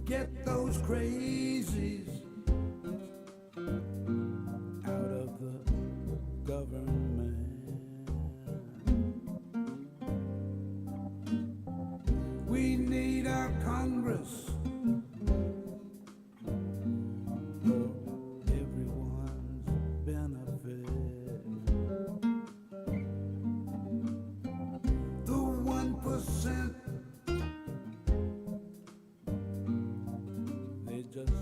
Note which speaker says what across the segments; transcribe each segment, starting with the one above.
Speaker 1: Get those crazies out of the government. We need our Congress for everyone's benefit. The 1%, they just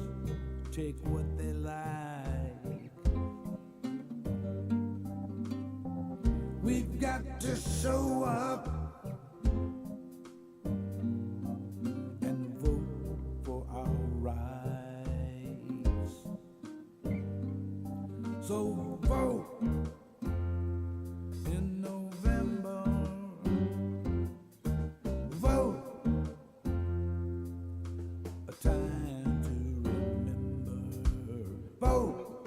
Speaker 1: take what they like. We've got to show up and vote for our rights. So vote in November. Vote, a time to remember. Vote,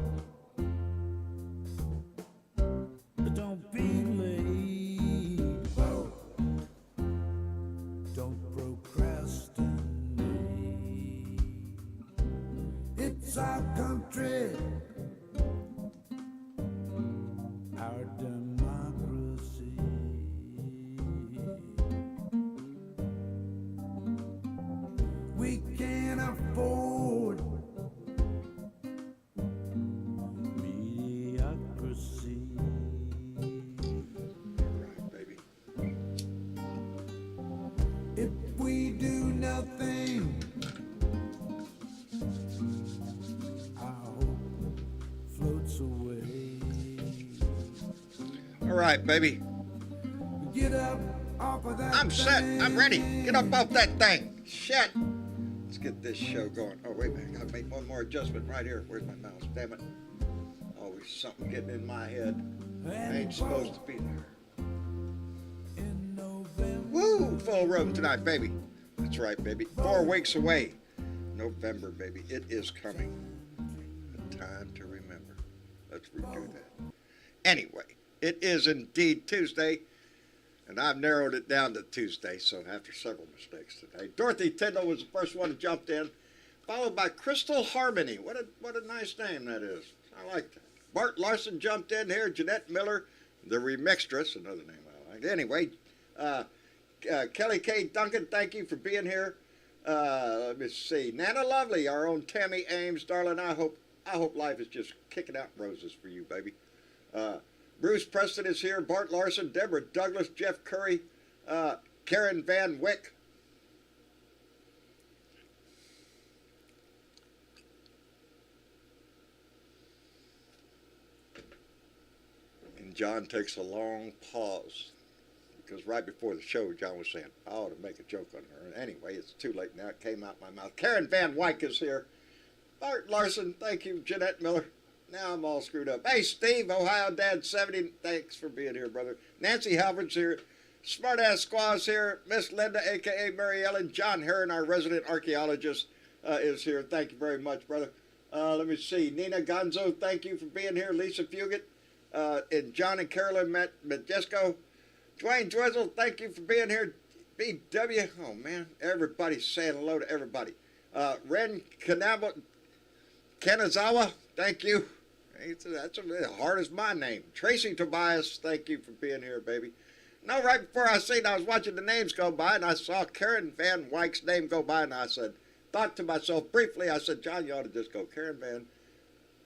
Speaker 1: but don't be late. Vote, don't procrastinate. It's our country, our democracy. We can't afford mediocrity.
Speaker 2: Right, baby.
Speaker 1: If we do nothing, our hope floats away.
Speaker 2: All right, baby.
Speaker 1: Get up off of that
Speaker 2: I'm set. I'm ready.
Speaker 1: thing.
Speaker 2: Get up off that thing. Shit. Let's get this show going. Oh, wait a minute. I gotta make one more adjustment right here. Where's my mouse? Damn it. Always something getting in my head. I ain't supposed to be there.
Speaker 1: In November.
Speaker 2: Woo! Full room tonight, baby. That's right, baby. 4 weeks away. November, baby. It is coming. A time to remember. Let's redo that. Anyway, it is indeed Tuesday, and I've narrowed it down to Tuesday, so after several mistakes today. Dorothy Tyndall was the first one who jumped in, followed by Crystal Harmony. What a nice name that is. I like that. Bart Larson jumped in here. Jeanette Miller, the remixtress, another name I like. Anyway, Kelly K. Duncan, thank you for being here. Let me see. Nana Lovely, our own Tammy Ames, darling. I hope life is just kicking out roses for you, baby. Bruce Preston is here. Bart Larson, Deborah Douglas, Jeff Curry, Karen Van Wyck. And John takes a long pause because right before the show, John was saying, I ought to make a joke on her. And anyway, it's too late now. It came out my mouth. Karen Van Wyck is here. Bart Larson, thank you. Jeanette Miller. Now I'm all screwed up. Hey, Steve, Ohio Dad 70, thanks for being here, brother. Nancy Halford's here. Smartass Squaw's here. Miss Linda, a.k.a. Mary Ellen. John Heron, our resident archaeologist, is here. Thank you very much, brother. Let me see. Nina Gonzo, thank you for being here. Lisa Fugit. And John and Carolyn Majesco. Dwayne Drizzle, thank you for being here. BW, oh, man, everybody's saying hello to everybody. Ren Kanazawa, thank you. That's as hard as my name. Tracy Tobias, thank you for being here, baby. No, right before I seen, I was watching the names go by, and I saw Karen Van Wyck's name go by, and I thought to myself briefly, I said, John, you ought to just go Karen Van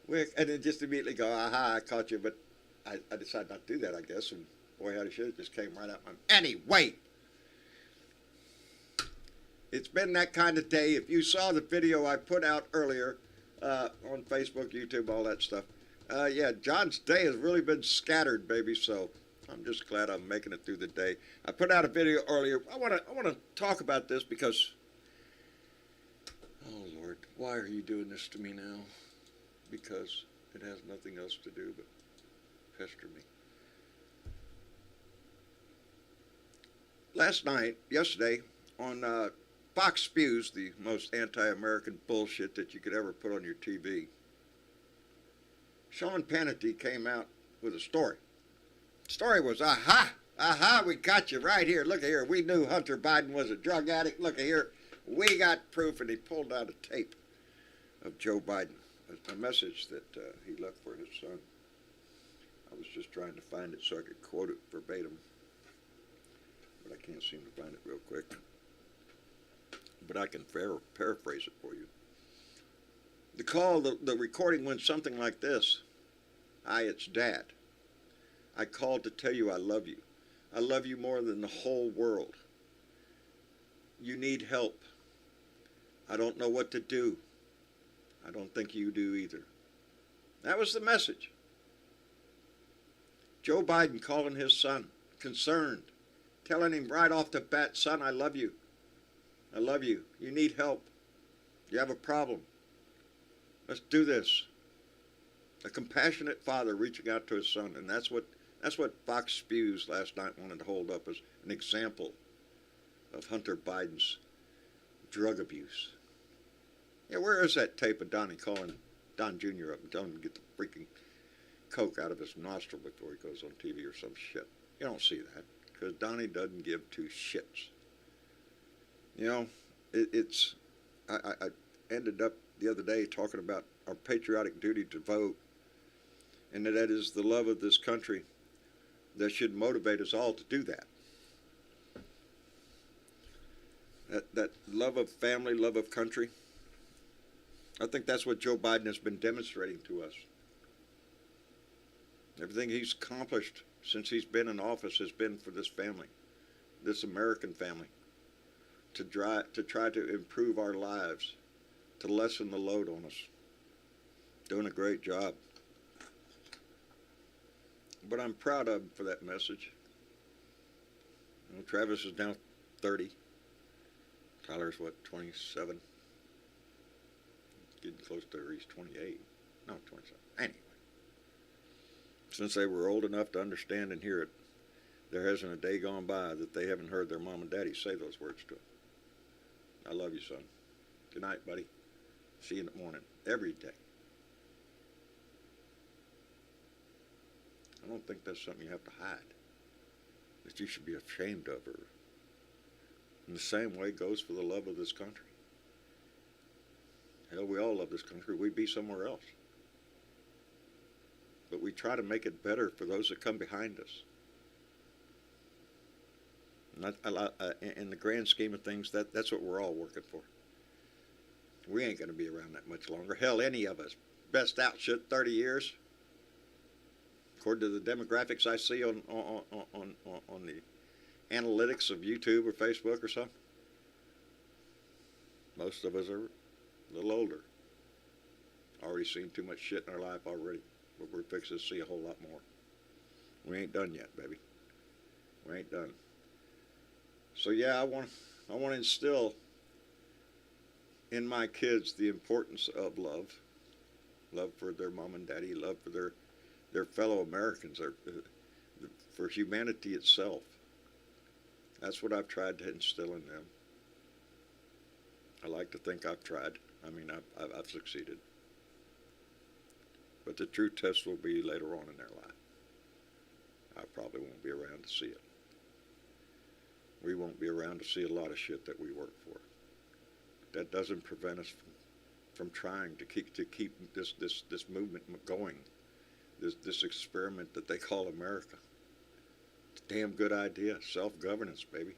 Speaker 2: Wyck, and then just immediately go, aha, I caught you, but I decided not to do that, I guess, and boy, how it should, it just came right out my mouth. Anyway, it's been that kind of day. If you saw the video I put out earlier on Facebook, YouTube, all that stuff, yeah, John's day has really been scattered, baby, so I'm just glad I'm making it through the day. I put out a video earlier. I want to talk about this because, oh, Lord, why are you doing this to me now? Because it has nothing else to do but pester me. Yesterday, on Fox Spews, the most anti-American bullshit that you could ever put on your TV, Sean Pennity came out with a story. The story was, aha, Aha, we got you right here. Look at here. We knew Hunter Biden was a drug addict. Look at here. We got proof, and he pulled out a tape of Joe Biden, a message that he left for his son. I was just trying to find it so I could quote it verbatim, but I can't seem to find it real quick. But I can paraphrase it for you. The recording went something like this. Hi, it's Dad. I called to tell you I love you. I love you more than the whole world. You need help. I don't know what to do. I don't think you do either. That was the message. Joe Biden calling his son, concerned, telling him right off the bat, son, I love you. I love you. You need help. You have a problem. Let's do this. A compassionate father reaching out to his son, and that's what Fox Spews last night wanted to hold up as an example of Hunter Biden's drug abuse. Yeah, where is that tape of Donnie calling Don Jr. up and telling him to get the freaking coke out of his nostril before he goes on TV or some shit? You don't see that, because Donnie doesn't give two shits. You know, I ended up the other day talking about our patriotic duty to vote, and that is the love of this country that should motivate us all to do that. That love of family, love of country. I think that's what Joe Biden has been demonstrating to us. Everything he's accomplished since he's been in office has been for this family, this American family, to try to improve our lives, to lessen the load on us. Doing a great job. But I'm proud of him for that message. You know, Travis is now 30. Tyler's, what, 27? Getting close to her, he's 28. No, 27. Anyway. Since they were old enough to understand and hear it, there hasn't a day gone by that they haven't heard their mom and daddy say those words to them. I love you, son. Good night, buddy. See you in the morning. Every day. I don't think that's something you have to hide, that you should be ashamed of her. And the same way goes for the love of this country. Hell, we all love this country. We'd be somewhere else. But we try to make it better for those that come behind us. And in the grand scheme of things, that's what we're all working for. We ain't going to be around that much longer. Hell, any of us. Best out shit 30 years. According to the demographics I see on the analytics of YouTube or Facebook or something, most of us are a little older. Already seen too much shit in our life already, but we're fixing to see a whole lot more. We ain't done yet, baby. We ain't done. So yeah, I want to instill in my kids the importance of love for their mom and daddy, love for their fellow Americans, for humanity itself. That's what I've tried to instill in them. I like to think I've tried. I mean, I've succeeded. But the true test will be later on in their life. I probably won't be around to see it. We won't be around to see a lot of shit that we work for. That doesn't prevent us from trying to keep this movement going. This experiment that they call America. It's a damn good idea. Self-governance, baby.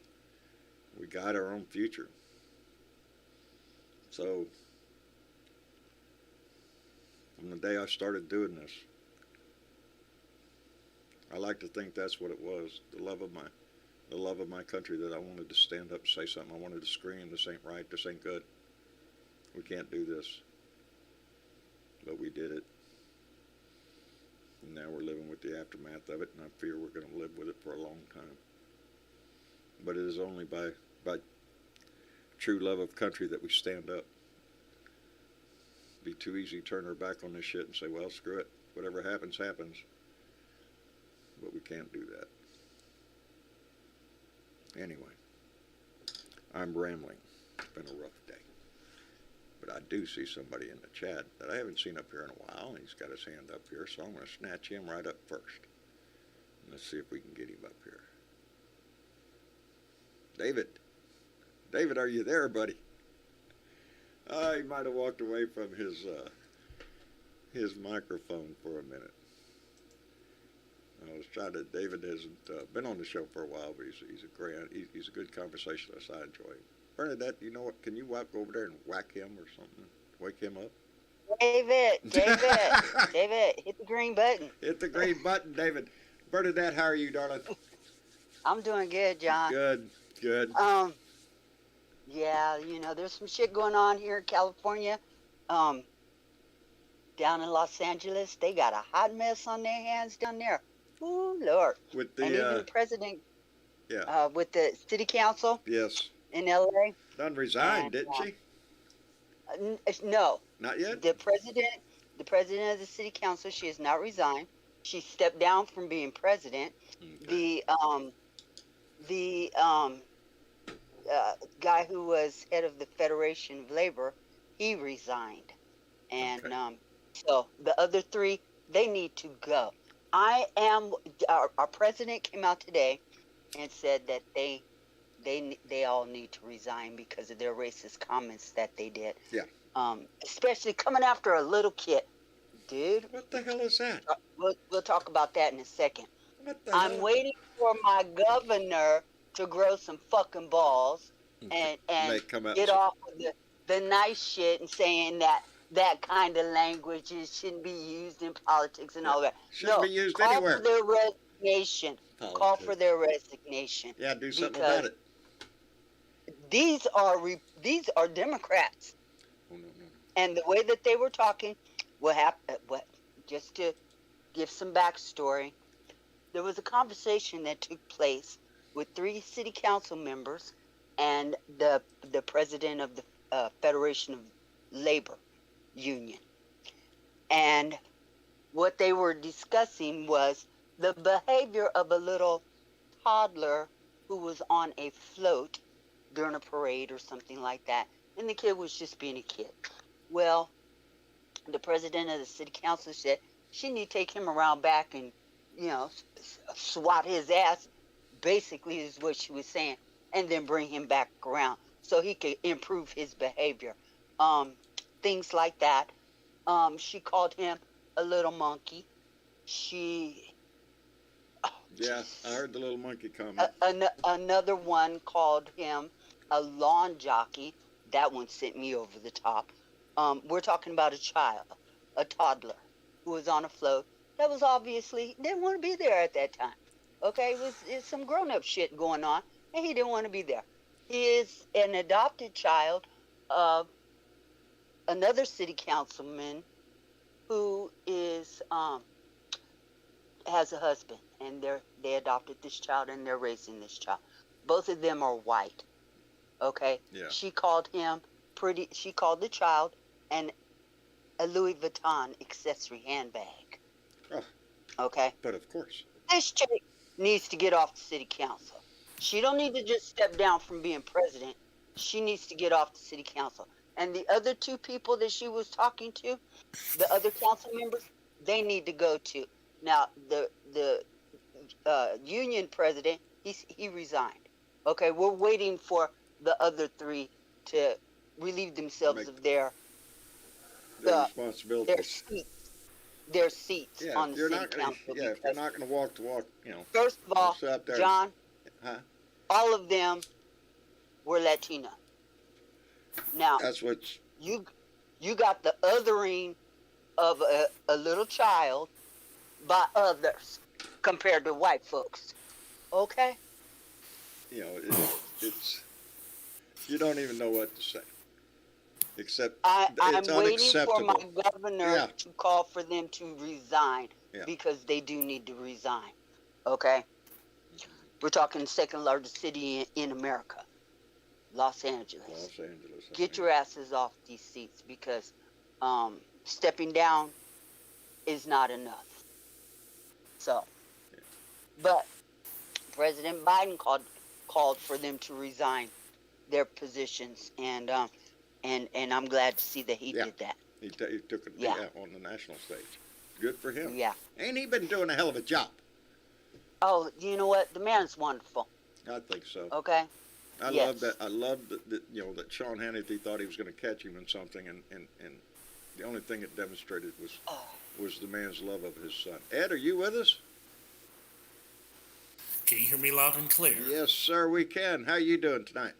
Speaker 2: We guide our own future. So, from the day I started doing this, I like to think that's what it was. The love of my country, that I wanted to stand up and say something. I wanted to scream, this ain't right, this ain't good. We can't do this. But we did it. And now we're living with the aftermath of it, and I fear we're going to live with it for a long time. But it is only by true love of country that we stand up. It'd be too easy to turn our back on this shit and say, well, screw it. Whatever happens, happens. But we can't do that. Anyway, I'm rambling. It's been a rough day. But I do see somebody in the chat that I haven't seen up here in a while, and he's got his hand up here, so I'm going to snatch him right up first. Let's see if we can get him up here. David. David, are you there, buddy? He might have walked away from his microphone for a minute. I was trying to. David hasn't been on the show for a while, but he's a good conversationalist. I enjoy him. Bernadette, you know what? Can you go over there and whack him or something? Wake him up.
Speaker 3: David, hit the green button.
Speaker 2: Hit the green button, David. Bernadette, how are you, darling?
Speaker 3: I'm doing good, John.
Speaker 2: Good.
Speaker 3: Yeah, there's some shit going on here in California. Down in Los Angeles, they got a hot mess on their hands down there. Ooh, Lord.
Speaker 2: With
Speaker 3: and even the president,
Speaker 2: yeah.
Speaker 3: With the city council
Speaker 2: Yes.
Speaker 3: in L.A.
Speaker 2: Done resigned, didn't she?
Speaker 3: No.
Speaker 2: Not yet?
Speaker 3: The president of the city council, she has not resigned. She stepped down from being president.
Speaker 2: Okay.
Speaker 3: The guy who was head of the Federation of Labor, he resigned. And
Speaker 2: Okay.
Speaker 3: So the other three, they need to go. Our president came out today and said that they all need to resign because of their racist comments that they did.
Speaker 2: Yeah.
Speaker 3: Especially coming after a little kid. Dude.
Speaker 2: What the hell is that?
Speaker 3: We'll talk about that in a second.
Speaker 2: What the
Speaker 3: I'm
Speaker 2: hell?
Speaker 3: waiting for my governor to grow some fucking balls and get off of the nice shit and saying that kind of language shouldn't be used in politics and all that.
Speaker 2: Shouldn't be used
Speaker 3: call
Speaker 2: anywhere.
Speaker 3: For their resignation.
Speaker 2: Politics.
Speaker 3: Call for their resignation.
Speaker 2: Yeah, do something about it.
Speaker 3: These are Democrats.
Speaker 2: Oh, no.
Speaker 3: And the way that they were talking, just to give some backstory, there was a conversation that took place with 3 city council members and the president of the Federation of Labor Union. And what they were discussing was the behavior of a little toddler who was on a float during a parade or something like that. And the kid was just being a kid. Well, the president of the city council said she need to take him around back and, swat his ass, basically is what she was saying, and then bring him back around so he could improve his behavior. Things like that. She called him a little monkey.
Speaker 2: Yeah, I heard the little monkey comment.
Speaker 3: Another one called him a lawn jockey. That one sent me over the top. We're talking about a toddler, who was on a float that was obviously didn't want to be there at that time. Okay, it's some grown-up shit going on, and he didn't want to be there. He is an adopted child of another city councilman who is has a husband, and they adopted this child and they're raising this child. Both of them are white. Okay.
Speaker 2: Yeah.
Speaker 3: She called the child a Louis Vuitton accessory handbag.
Speaker 2: Oh.
Speaker 3: Okay.
Speaker 2: But of course.
Speaker 3: This chick needs to get off the city council. She don't need to just step down from being president. She needs to get off the city council. And the other 2 people that she was talking to, the other council members, they need to go too. Now, the union president, he resigned. Okay, we're waiting for the other 3 to relieve themselves of their
Speaker 2: responsibilities.
Speaker 3: Their seats
Speaker 2: Yeah,
Speaker 3: on the city
Speaker 2: council. Yeah, if you're not going to walk the walk,
Speaker 3: First of all, John, all of them were Latino. Now,
Speaker 2: that's what
Speaker 3: you got the othering of a little child by others compared to white folks. Okay?
Speaker 2: It's you don't even know what to say. Except
Speaker 3: I'm
Speaker 2: it's
Speaker 3: waiting for my
Speaker 2: unacceptable.
Speaker 3: governor to call for them to resign because they do need to resign. Okay? We're talking the second largest city in America, Los Angeles.
Speaker 2: Los Angeles.
Speaker 3: Get your asses off these seats because stepping down is not enough. So, but President Biden called for them to resign their positions, and I'm glad to see that he did that.
Speaker 2: He took it on the national stage. Good for him.
Speaker 3: Yeah.
Speaker 2: Ain't he been doing a hell of a job?
Speaker 3: Oh, you know what? The man's wonderful.
Speaker 2: I think so.
Speaker 3: Okay?
Speaker 2: I love
Speaker 3: Yes.
Speaker 2: that. I love that that Sean Hannity thought he was going to catch him in something, and the only thing it demonstrated
Speaker 3: Oh,
Speaker 2: was the man's love of his son. Ed, are you with us?
Speaker 4: Can you hear me loud and clear?
Speaker 2: Yes, sir. We can. How you doing tonight?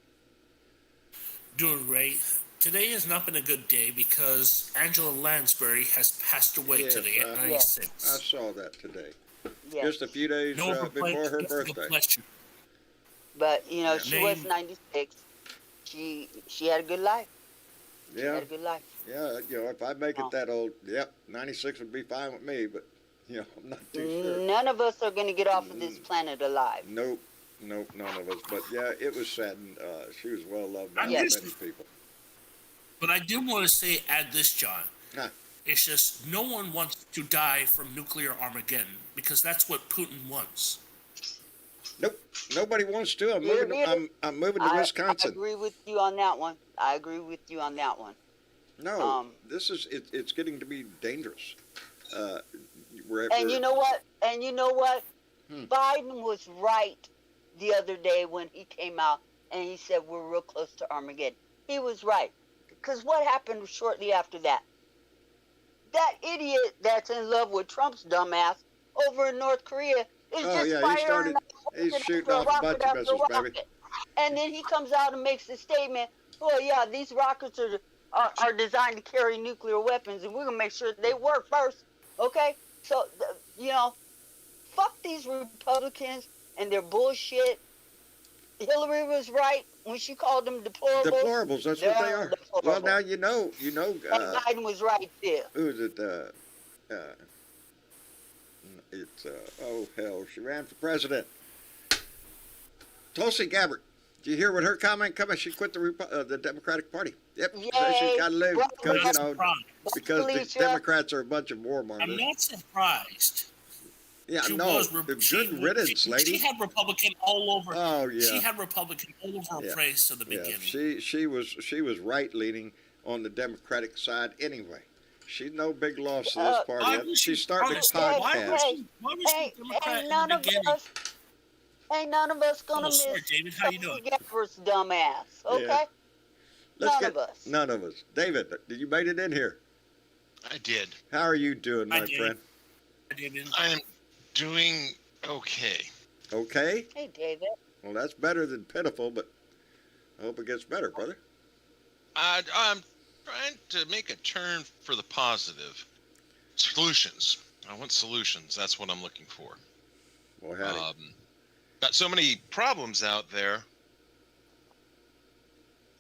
Speaker 4: Doing great. Today has not been a good day because Angela Lansbury has passed away
Speaker 2: Yes,
Speaker 4: today at
Speaker 3: yes.
Speaker 2: I
Speaker 4: 96.
Speaker 2: saw that today.
Speaker 3: Yes.
Speaker 2: Just a few days
Speaker 4: No one
Speaker 2: before her
Speaker 4: nothing
Speaker 2: birthday.
Speaker 4: bless you.
Speaker 3: But
Speaker 2: Yeah.
Speaker 3: she was
Speaker 4: Name
Speaker 3: 96. She had a good life. She
Speaker 2: Yeah.
Speaker 3: had a good life.
Speaker 2: Yeah. If I make it
Speaker 3: No.
Speaker 2: that old, yep, 96 would be fine with me. But I'm not too sure.
Speaker 3: None of us are going to get off of this planet alive.
Speaker 2: Nope. Nope, none of us. But yeah, it was sad, and she was well loved by
Speaker 4: I'm
Speaker 3: Yes.
Speaker 2: many people.
Speaker 4: But I do want to say, add this, John.
Speaker 2: Huh.
Speaker 4: It's just no one wants to die from nuclear Armageddon because that's what Putin wants.
Speaker 2: Nope, nobody wants to. I'm
Speaker 3: Here
Speaker 2: moving.
Speaker 3: it is.
Speaker 2: I'm moving to
Speaker 3: I
Speaker 2: Wisconsin.
Speaker 3: agree with you on that one. I agree with you on that one.
Speaker 2: No, this is it's getting to be dangerous.
Speaker 3: And you know what?
Speaker 2: Hmm.
Speaker 3: Biden was right the other day when he came out and he said we're real close to Armageddon. He was right. Because what happened shortly after that? That idiot that's in love with Trump's dumbass over in North Korea is
Speaker 2: Oh
Speaker 3: just
Speaker 2: yeah,
Speaker 3: firing
Speaker 2: he's
Speaker 3: rocket
Speaker 2: shooting
Speaker 3: after
Speaker 2: off a
Speaker 3: rocket
Speaker 2: bunch of
Speaker 3: after
Speaker 2: missiles, baby.
Speaker 3: rocket. And then he comes out and makes the statement, well, yeah, these rockets are designed to carry nuclear weapons, and we're going to make sure they work first, okay? So, fuck these Republicans and their bullshit. Hillary was right when she called them deplorables.
Speaker 2: Deplorables, that's what they are.
Speaker 3: Deplorable.
Speaker 2: Well, now
Speaker 3: And Biden was right there.
Speaker 2: who is it? It's oh hell, she ran for president. Tulsi Gabbard. Did you hear what her comment coming? She quit the Democratic Party. Yep, so she's
Speaker 3: Yay.
Speaker 2: got to leave
Speaker 3: Well,
Speaker 2: because
Speaker 4: I'm not surprised.
Speaker 2: because the
Speaker 3: Felicia.
Speaker 2: Democrats are a bunch of
Speaker 4: I'm
Speaker 2: warmongers.
Speaker 4: not surprised.
Speaker 2: Yeah,
Speaker 4: She
Speaker 2: no,
Speaker 4: was
Speaker 2: good riddance, lady.
Speaker 4: She had Republican all over.
Speaker 2: Oh yeah.
Speaker 4: She had Republican all over her
Speaker 2: Yeah.
Speaker 4: face to the
Speaker 2: Yeah,
Speaker 4: beginning.
Speaker 2: she was right leaning on the Democratic side anyway. She's no big loss to this
Speaker 4: Why
Speaker 2: party.
Speaker 4: was
Speaker 2: She's
Speaker 4: she
Speaker 2: starting a
Speaker 4: honest?
Speaker 2: podcast.
Speaker 4: Why was she Democrat in the beginning?
Speaker 3: Ain't none of us gonna
Speaker 4: Oh, sorry,
Speaker 3: miss
Speaker 4: David. How you doing?
Speaker 3: Gabbard's dumbass, okay?
Speaker 2: Yeah.
Speaker 3: None of us.
Speaker 2: None of us. David, did you made it in here?
Speaker 5: I did.
Speaker 2: How are you doing,
Speaker 4: I
Speaker 2: my
Speaker 4: did.
Speaker 2: friend?
Speaker 4: David.
Speaker 5: I am doing okay.
Speaker 2: Okay.
Speaker 3: Hey, David.
Speaker 2: Well, that's better than pitiful, but I hope it gets better, brother.
Speaker 5: I'm trying to make a turn for the positive. Solutions. I want solutions. That's what I'm looking for.
Speaker 2: Well, howdy.
Speaker 5: Got so many problems out there.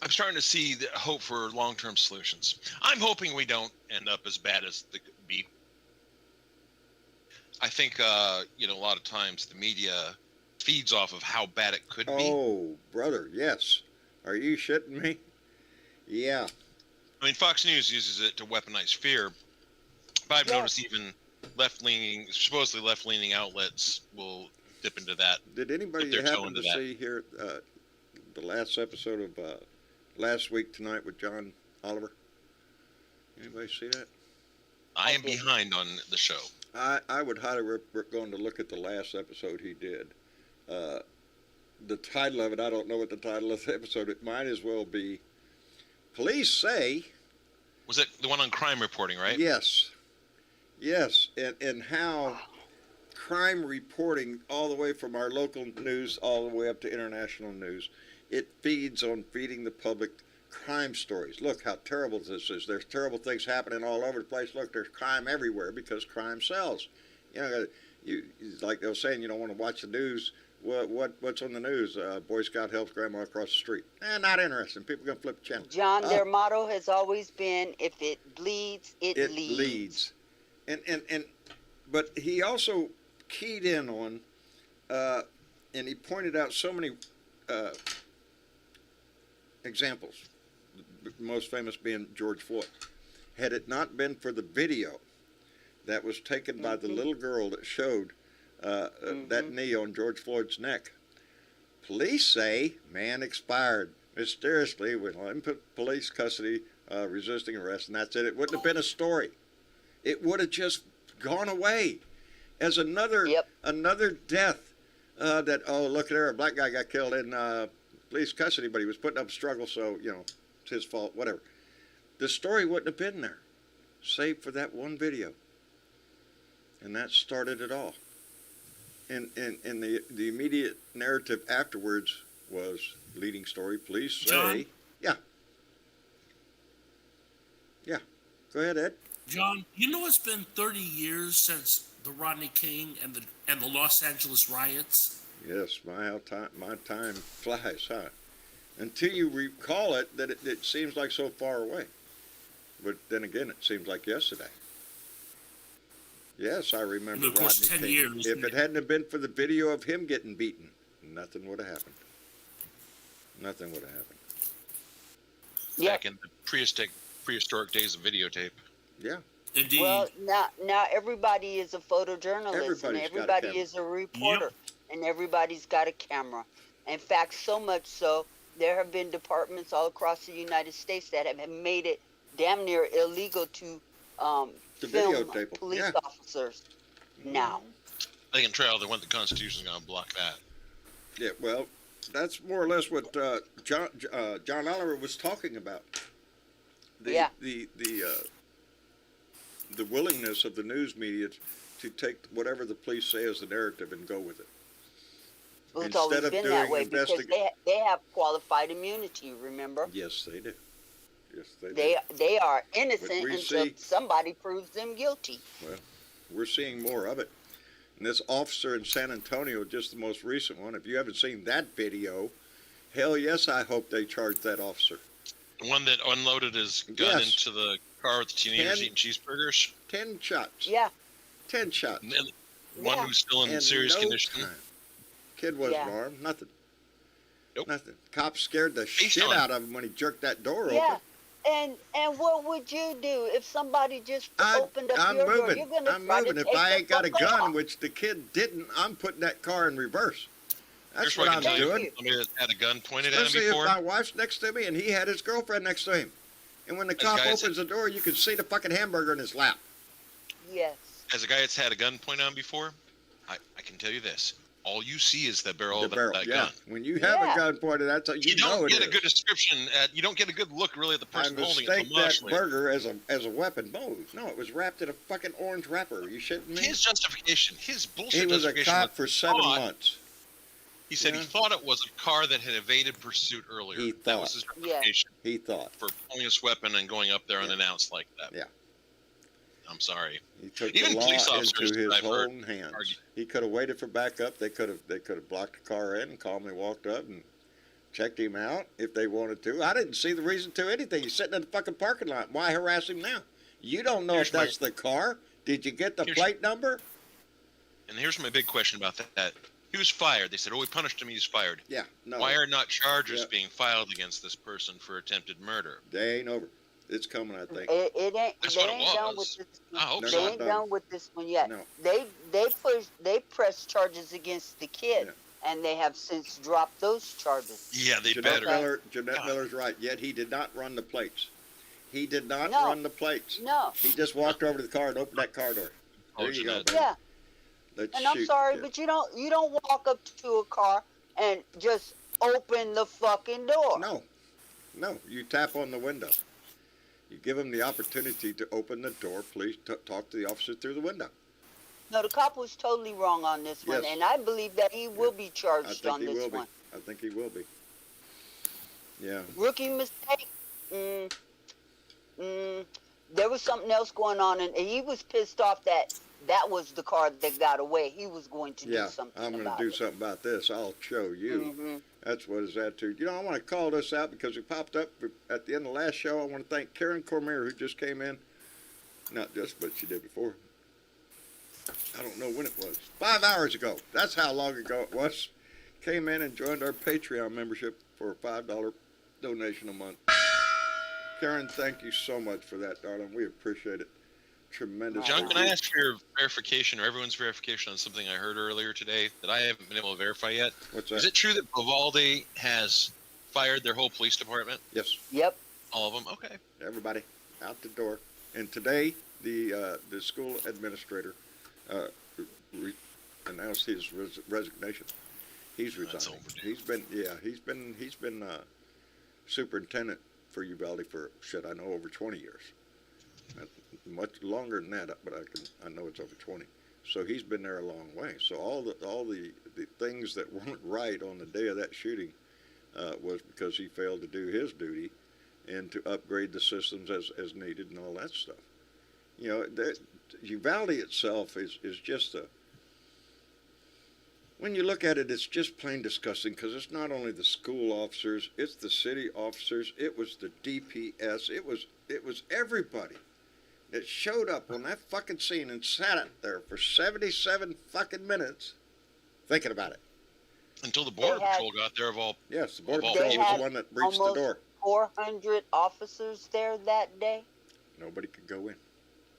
Speaker 5: I'm starting to see the hope for long-term solutions. I'm hoping we don't end up as bad as the be. I think a lot of times the media feeds off of how bad it could be.
Speaker 2: Oh, brother, yes. Are you shitting me? Yeah.
Speaker 5: I mean, Fox News uses it to weaponize fear, but I've
Speaker 3: Yeah.
Speaker 5: noticed even supposedly left-leaning outlets will dip into that.
Speaker 2: Did anybody
Speaker 5: Dip their toe
Speaker 2: happen to
Speaker 5: into that.
Speaker 2: see here the last episode of Last Week Tonight with John Oliver? Anybody see that?
Speaker 5: I am behind on the show.
Speaker 2: I would highly recommend to look at the last episode he did. The title of it, I don't know what the title of the episode. It might as well be Police Say.
Speaker 5: Was it the one on crime reporting, right?
Speaker 2: Yes. Yes. And how crime reporting, all the way from our local news all the way up to international news, it feeds on feeding the public crime stories. Look how terrible this is. There's terrible things happening all over the place. Look, there's crime everywhere because crime sells. Like they were saying, you don't want to watch the news. What's on the news? Boy Scout helps grandma across the street. Not interesting. People are going to flip the channel.
Speaker 3: John, their motto has always been, if it bleeds, it leads.
Speaker 2: But he also keyed in on, and he pointed out so many examples, the most famous being George Floyd. Had it not been for the video that was taken by the little girl that showed that knee on George Floyd's neck, police say man expired mysteriously with police custody, resisting arrest, and that's it. It wouldn't have been a story. It would have just gone away as another death. That look there, a black guy got killed in police custody, but he was putting up a struggle, so, you know, it's his fault, whatever. The story wouldn't have been there, save for that one video. And that started it all. And the immediate narrative afterwards was leading story, police say...
Speaker 4: John?
Speaker 2: Yeah. Yeah. Go ahead, Ed.
Speaker 4: John, you know it's been 30 years since the Rodney King and the Los Angeles riots?
Speaker 2: Yes, my time flies, huh? Until you recall it, that it seems like so far away. But then again, it seems like yesterday. Yes, I remember
Speaker 4: And of course,
Speaker 2: Rodney
Speaker 4: 10
Speaker 2: King.
Speaker 4: years.
Speaker 2: If it hadn't have been for the video of him getting beaten, nothing would have happened. Nothing would have happened.
Speaker 3: Yeah.
Speaker 5: Back in the prehistoric days of videotape.
Speaker 2: Yeah.
Speaker 4: Indeed.
Speaker 3: Well, now everybody is a photojournalist, and
Speaker 2: Everybody's got a
Speaker 3: everybody
Speaker 2: camera.
Speaker 3: is a reporter, and everybody's got a camera. In fact, so much so, there have been departments all across the United States that have made it damn near illegal to
Speaker 2: To
Speaker 3: film
Speaker 2: videotape 'em,
Speaker 3: police
Speaker 2: yeah.
Speaker 3: officers now.
Speaker 5: They can try all they want. The Constitution's going to block that.
Speaker 2: Yeah, well, that's more or less what John Oliver was talking about.
Speaker 3: Yeah.
Speaker 2: The willingness of the news media to take whatever the police say as the narrative and go with it.
Speaker 3: Well, it's
Speaker 2: Instead
Speaker 3: always
Speaker 2: of
Speaker 3: been
Speaker 2: doing
Speaker 3: that way because
Speaker 2: investig-
Speaker 3: they have qualified immunity, remember?
Speaker 2: Yes, they do. Yes, they do.
Speaker 3: They are innocent
Speaker 2: we
Speaker 3: until
Speaker 2: see-
Speaker 3: somebody proves them guilty.
Speaker 2: Well, we're seeing more of it. And this officer in San Antonio, just the most recent one, if you haven't seen that video, hell yes, I hope they charge that officer.
Speaker 5: The one that unloaded his gun
Speaker 2: Yes.
Speaker 5: into the car with the teenagers
Speaker 2: 10
Speaker 5: eating cheeseburgers.
Speaker 2: 10 shots.
Speaker 3: Yeah.
Speaker 2: 10 shots.
Speaker 5: And then one
Speaker 3: Yeah.
Speaker 5: who's still in
Speaker 2: And
Speaker 5: serious
Speaker 2: no
Speaker 5: condition.
Speaker 2: time. Kid wasn't
Speaker 3: Yeah.
Speaker 2: armed. Nothing.
Speaker 5: Nope.
Speaker 2: Nothing. Cops scared the
Speaker 5: Face
Speaker 2: shit
Speaker 5: on.
Speaker 2: out of him when he jerked that door
Speaker 3: Yeah.
Speaker 2: open.
Speaker 3: And what would you do if somebody just opened up
Speaker 2: I'm
Speaker 3: your door?
Speaker 2: moving.
Speaker 3: You're gonna
Speaker 2: I'm
Speaker 3: try
Speaker 2: moving.
Speaker 3: to
Speaker 2: If
Speaker 3: take
Speaker 2: I
Speaker 3: the
Speaker 2: ain't got a
Speaker 3: fucking
Speaker 2: gun,
Speaker 3: off.
Speaker 2: which the kid didn't, I'm putting that car in reverse. That's
Speaker 5: Here's
Speaker 2: what
Speaker 5: what I
Speaker 2: I'm
Speaker 5: can tell
Speaker 2: doing.
Speaker 5: you. Somebody that had a gun pointed at him
Speaker 2: Especially if
Speaker 5: before.
Speaker 2: my wife's next to me and he had his girlfriend next to him. And when the
Speaker 5: This
Speaker 2: cop
Speaker 5: guy's-
Speaker 2: opens the door, you can see the fucking hamburger in his lap.
Speaker 3: Yes.
Speaker 5: As a guy that's had a gun pointed at him before, I can tell you this. All you see is the barrel
Speaker 2: The
Speaker 5: of
Speaker 2: barrel,
Speaker 5: that
Speaker 2: yeah.
Speaker 5: gun.
Speaker 2: When you have
Speaker 3: Yeah.
Speaker 2: a gun pointed, that's how you know
Speaker 5: don't
Speaker 2: it
Speaker 5: get
Speaker 2: is.
Speaker 5: a good description. You don't get a good look really at the
Speaker 2: I
Speaker 5: person holding it.
Speaker 2: mistake
Speaker 5: until much
Speaker 2: that
Speaker 5: later.
Speaker 2: burger as a weapon. No, it was wrapped in a fucking orange wrapper. Are you shitting me?
Speaker 5: His justification, his bullshit
Speaker 2: He was a
Speaker 5: justification
Speaker 2: cop
Speaker 5: was
Speaker 2: for 7
Speaker 5: thought-
Speaker 2: months.
Speaker 5: He said
Speaker 2: Yeah.
Speaker 5: he thought it was a car that had evaded pursuit earlier.
Speaker 2: He
Speaker 5: That was
Speaker 2: thought.
Speaker 5: his justification
Speaker 2: He thought.
Speaker 5: for pulling his weapon and going up there
Speaker 2: Yeah.
Speaker 5: unannounced like that.
Speaker 2: Yeah.
Speaker 5: I'm sorry.
Speaker 2: He took
Speaker 5: Even
Speaker 2: the law
Speaker 5: police officers
Speaker 2: into his
Speaker 5: I've heard
Speaker 2: own hands.
Speaker 5: argue.
Speaker 2: He could have waited for backup. They could have blocked the car in and calmly walked up and checked him out if they wanted to. I didn't see the reason to anything. He's sitting in the fucking parking lot. Why harass him now? You don't know
Speaker 5: Here's
Speaker 2: if that's the car. Did you get the
Speaker 5: Here's-
Speaker 2: plate number?
Speaker 5: And here's my big question about that. He was fired. They said, oh, we punished him. He's fired.
Speaker 2: Yeah. No.
Speaker 5: Why are not charges
Speaker 2: Yeah.
Speaker 5: being filed against this person for attempted murder?
Speaker 2: They ain't over. It's coming, I think.
Speaker 3: It ain't.
Speaker 5: That's
Speaker 3: They
Speaker 5: what it
Speaker 3: ain't done with
Speaker 5: was.
Speaker 3: this.
Speaker 5: I hope
Speaker 2: They're
Speaker 3: They
Speaker 2: not
Speaker 3: ain't
Speaker 2: done.
Speaker 3: done with this one yet.
Speaker 2: No.
Speaker 3: They pressed charges against the kid,
Speaker 2: Yeah.
Speaker 3: and they have since dropped those charges.
Speaker 5: Yeah, they
Speaker 2: Jeanette
Speaker 5: better.
Speaker 2: Jeanette Miller's right. Yet he did not run the plates. He did not
Speaker 3: No.
Speaker 2: run the plates.
Speaker 3: No.
Speaker 2: He just walked over to the car and opened that car door.
Speaker 5: Oh,
Speaker 2: There you go,
Speaker 5: Jeanette.
Speaker 2: baby.
Speaker 3: Yeah.
Speaker 2: Let's
Speaker 3: And I'm
Speaker 2: shoot,
Speaker 3: sorry,
Speaker 2: kid.
Speaker 3: but you don't walk up to a car and just open the fucking door.
Speaker 2: No, you tap on the window. You give him the opportunity to open the door. Please talk to the officer through the window.
Speaker 3: No, the cop was totally wrong on this one,
Speaker 2: Yes.
Speaker 3: and I believe that he will be
Speaker 2: I
Speaker 3: charged
Speaker 2: think
Speaker 3: on
Speaker 2: he
Speaker 3: this
Speaker 2: will be.
Speaker 3: one.
Speaker 2: I think he will be. Yeah.
Speaker 3: Rookie mistake. There was something else going on, and he was pissed off that was the car that got away. He was going to
Speaker 2: Yeah,
Speaker 3: do something
Speaker 2: I'm going
Speaker 3: about
Speaker 2: to do
Speaker 3: it.
Speaker 2: something about this. I'll show you.
Speaker 3: Mhm.
Speaker 2: That's what his attitude. You know, I want to call this out because we popped up at the end of the last show. I want to thank Karen Cormier, who just came in. Not just, but she did before. I don't know when it was. 5 hours ago. That's how long ago it was. Came in and joined our Patreon membership for a $5 donation a month. Karen, thank you so much for that, darling. We appreciate it tremendously.
Speaker 5: John, can I ask for your verification or everyone's verification on something I heard earlier today that I haven't been able to verify yet?
Speaker 2: What's that?
Speaker 5: Is it true that Uvalde has fired their whole police department?
Speaker 2: Yes.
Speaker 3: Yep.
Speaker 5: All of them? Okay.
Speaker 2: Everybody out the door. And today, the school administrator announced his resignation. He's
Speaker 5: That's
Speaker 2: resigning.
Speaker 5: overdue.
Speaker 2: He's been superintendent for Uvalde for I know over 20 years. Much longer than that, but I know it's over 20. So he's been there a long way. So all the things that weren't right on the day of that shooting was because he failed to do his duty and to upgrade the systems as needed and all that stuff. You know, Uvalde itself is just when you look at it, it's just plain disgusting because it's not only the school officers, it's the city officers, it was the DPS, it was everybody that showed up on that fucking scene and sat up there for 77 fucking minutes thinking about it.
Speaker 5: Until the border patrol got there of all.
Speaker 2: Yes, the border
Speaker 5: They
Speaker 2: patrol was
Speaker 3: had
Speaker 2: the one that breached the
Speaker 3: almost
Speaker 2: door.
Speaker 3: 400 officers there that day.
Speaker 2: Nobody could go in.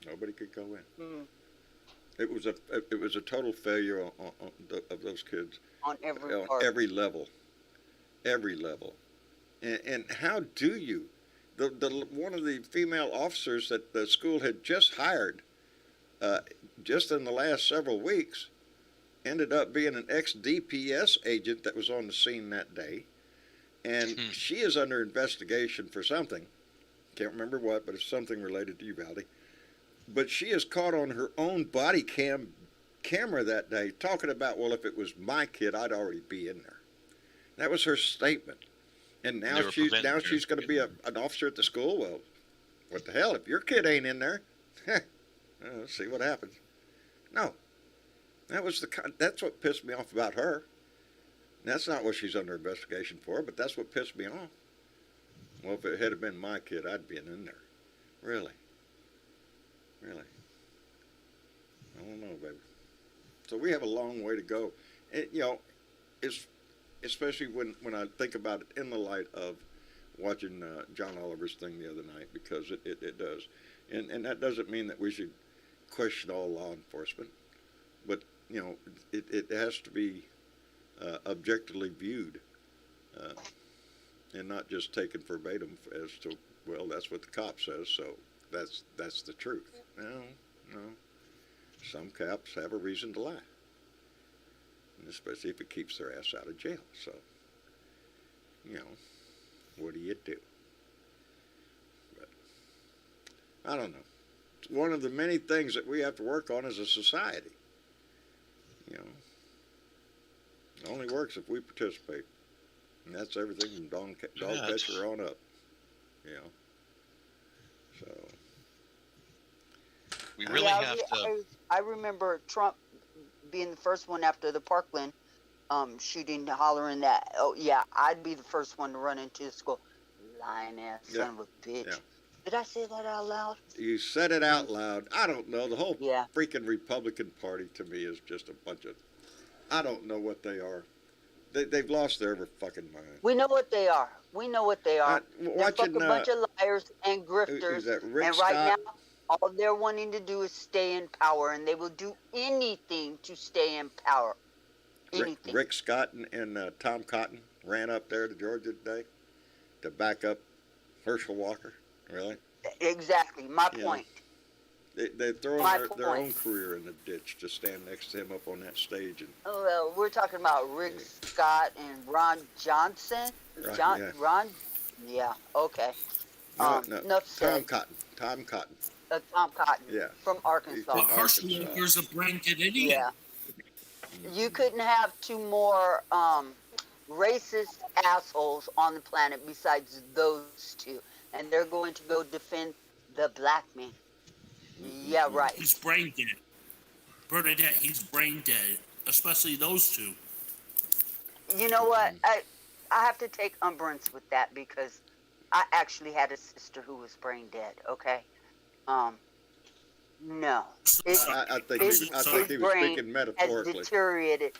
Speaker 2: Nobody could go in.
Speaker 3: Mm.
Speaker 2: It was a total failure of those kids
Speaker 3: On every
Speaker 2: on
Speaker 3: part.
Speaker 2: every level, and how do you? The one of the female officers that the school had just hired, just in the last several weeks, ended up being an ex-DPS agent that was on the scene that day, and she is under investigation for something. Can't remember what, but it's something related to Uvalde. But she is caught on her own body camera that day talking about, well, if it was my kid, I'd already be in there. That was her statement. And now she's going to be an officer at the school. Well, what the hell? If your kid ain't in there, let's see what happens. No. That's what pissed me off about her. That's not what she's under investigation for, but that's what pissed me off. Well, if it had been my kid, I'd been in there. Really? I don't know, baby. So we have a long way to go. And, you know, especially when I think about it in the light of watching John Oliver's thing the other night, because it does. And that doesn't mean that we should question all law enforcement. But, you know, it has to be objectively viewed and not just taken verbatim as to, well, that's what the cop says, so that's the truth. No. Some cops have a reason to lie, and especially if it keeps their ass out of jail. So, you know, what do you do? But I don't know. It's one of the many things that we have to work on as a society. You know, it only works if we participate, and that's everything from dog catcher on up. You know, so.
Speaker 5: We really have to.
Speaker 3: I remember Trump being the first one after the Parkland shooting, hollering that, oh yeah, I'd be the first one to run into the school. Lying ass son of a bitch.
Speaker 2: Yeah.
Speaker 3: Did I say that out loud?
Speaker 2: You said it out loud. I don't know. The whole
Speaker 3: Yeah.
Speaker 2: freaking Republican Party to me is just a bunch of, I don't know what they are. They've lost their ever fucking mind.
Speaker 3: We know what they are. They're
Speaker 2: Watching
Speaker 3: a bunch of liars and grifters.
Speaker 2: Is that Rick
Speaker 3: and right
Speaker 2: Scott?
Speaker 3: now, all they're wanting to do is stay in power, and they will do anything to stay in power. Anything.
Speaker 2: Rick Scott and Tom Cotton ran up there to Georgia today to back up Herschel Walker. Really?
Speaker 3: Exactly. My
Speaker 2: Yeah.
Speaker 3: point.
Speaker 2: They're throwing
Speaker 3: My
Speaker 2: their own
Speaker 3: point.
Speaker 2: career in the ditch to stand next to him up on that stage. And
Speaker 3: Oh, well, we're talking about Rick Scott and Ron Johnson.
Speaker 2: Right,
Speaker 3: Ron. Yeah. Okay.
Speaker 2: no,
Speaker 3: Enough said.
Speaker 2: Tom Cotton.
Speaker 3: Tom Cotton.
Speaker 2: Yeah.
Speaker 3: From Arkansas.
Speaker 4: Well, Herschel Walker's a brain dead idiot.
Speaker 3: Yeah. You couldn't have two more racist assholes on the planet besides those two. And they're going to go defend the black man. Yeah, right.
Speaker 4: He's brain dead. Bernadette, he's brain dead. Especially those two.
Speaker 3: You know what? I have to take umbrance with that because I actually had a sister who was brain dead, okay? No.
Speaker 2: I think
Speaker 3: His
Speaker 2: he was
Speaker 3: brain
Speaker 2: speaking
Speaker 3: has
Speaker 2: metaphorically.
Speaker 3: deteriorated.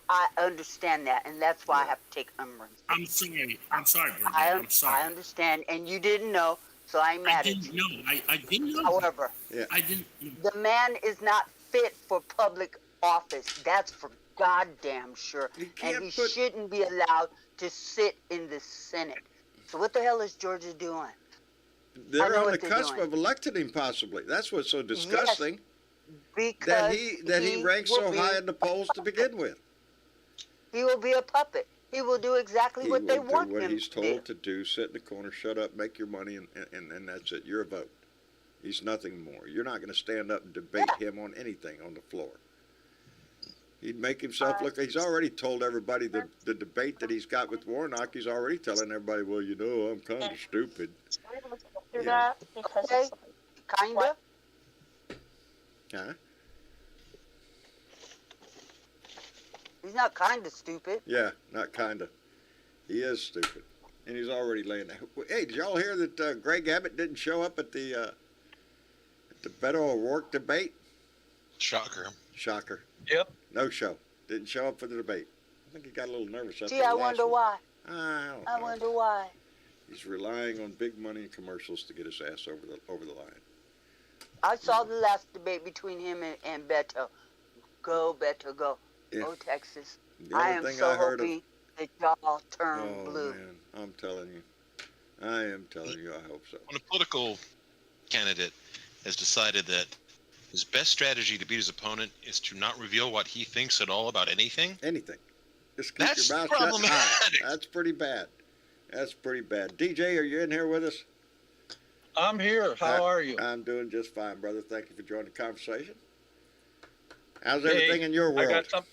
Speaker 3: I understand that, and that's why I have to take umbrance.
Speaker 4: I'm sorry, Bernadette.
Speaker 3: I
Speaker 4: I'm sorry.
Speaker 3: understand, and you didn't know, so I ain't
Speaker 4: I
Speaker 3: mad at
Speaker 4: didn't
Speaker 3: you.
Speaker 4: know. I didn't know.
Speaker 3: However,
Speaker 4: I didn't know.
Speaker 3: the man is not fit for public office. That's for goddamn sure. And he shouldn't be allowed to sit in the Senate. So what the hell is Georgia doing?
Speaker 2: They're on the cusp of electing him, possibly. That's what's so disgusting.
Speaker 3: Because
Speaker 2: That he ranks so high in the polls to begin with.
Speaker 3: He will be a puppet. He will do exactly
Speaker 2: He
Speaker 3: what they
Speaker 2: will
Speaker 3: want
Speaker 2: do what
Speaker 3: him
Speaker 2: he's
Speaker 3: to
Speaker 2: told
Speaker 3: do.
Speaker 2: to do. Sit in the corner, shut up, make your money, and that's it. You're a vote. He's nothing more. You're not going to stand up and debate him on anything on the floor. He'd make himself look. He's already told everybody the debate that he's got with Warnock. He's already telling everybody, well, I'm kind of stupid.
Speaker 6: Do
Speaker 2: Yeah.
Speaker 6: that because
Speaker 3: Okay.
Speaker 6: it's like,
Speaker 3: Kinda.
Speaker 2: Huh?
Speaker 3: He's not kinda stupid.
Speaker 2: Yeah, not kinda. He is stupid, and he's already laying there. Hey, did y'all hear that Greg Abbott didn't show up at the Beto O'Rourke debate?
Speaker 5: Shocker.
Speaker 2: Shocker.
Speaker 7: Yep.
Speaker 2: No show. Didn't show up for the debate. I think he got a little nervous after
Speaker 3: Gee,
Speaker 2: the
Speaker 3: I
Speaker 2: last
Speaker 3: wonder
Speaker 2: one.
Speaker 3: why.
Speaker 2: I don't
Speaker 3: I
Speaker 2: know.
Speaker 3: wonder why.
Speaker 2: He's relying on big money and commercials to get his ass over the line.
Speaker 3: I saw the last debate between him and Beto. Go, Beto, go.
Speaker 2: Yeah.
Speaker 3: Go, Texas.
Speaker 2: The
Speaker 3: I
Speaker 2: only
Speaker 3: am
Speaker 2: thing
Speaker 3: so
Speaker 2: I heard of.
Speaker 3: hoping that y'all turn
Speaker 2: Oh
Speaker 3: blue.
Speaker 2: man, I'm telling you. I am telling you. I hope so.
Speaker 5: When a political candidate has decided that his best strategy to beat his opponent is to not reveal what he thinks at all about anything,
Speaker 2: Anything. Just keep
Speaker 5: That's
Speaker 2: your mouth shut.
Speaker 5: problematic.
Speaker 2: That's pretty bad. That's pretty bad. DJ, are you in here with us?
Speaker 7: I'm here. How are you?
Speaker 2: I'm doing just fine, brother. Thank you for joining the conversation. How's
Speaker 7: Hey,
Speaker 2: everything in your
Speaker 7: I
Speaker 2: world?
Speaker 7: got some.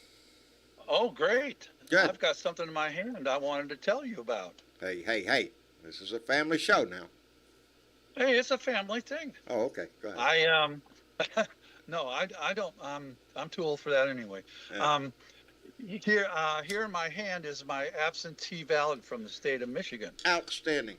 Speaker 7: Oh, great.
Speaker 2: Good.
Speaker 7: I've got something in my hand I wanted to tell you about.
Speaker 2: Hey. This is a family show now.
Speaker 7: Hey, it's a family thing.
Speaker 2: Oh, okay. Go ahead.
Speaker 7: No, I don't. I'm too old for that anyway.
Speaker 2: Yeah.
Speaker 7: Here in my hand is my absentee ballot from the state of Michigan.
Speaker 2: Outstanding.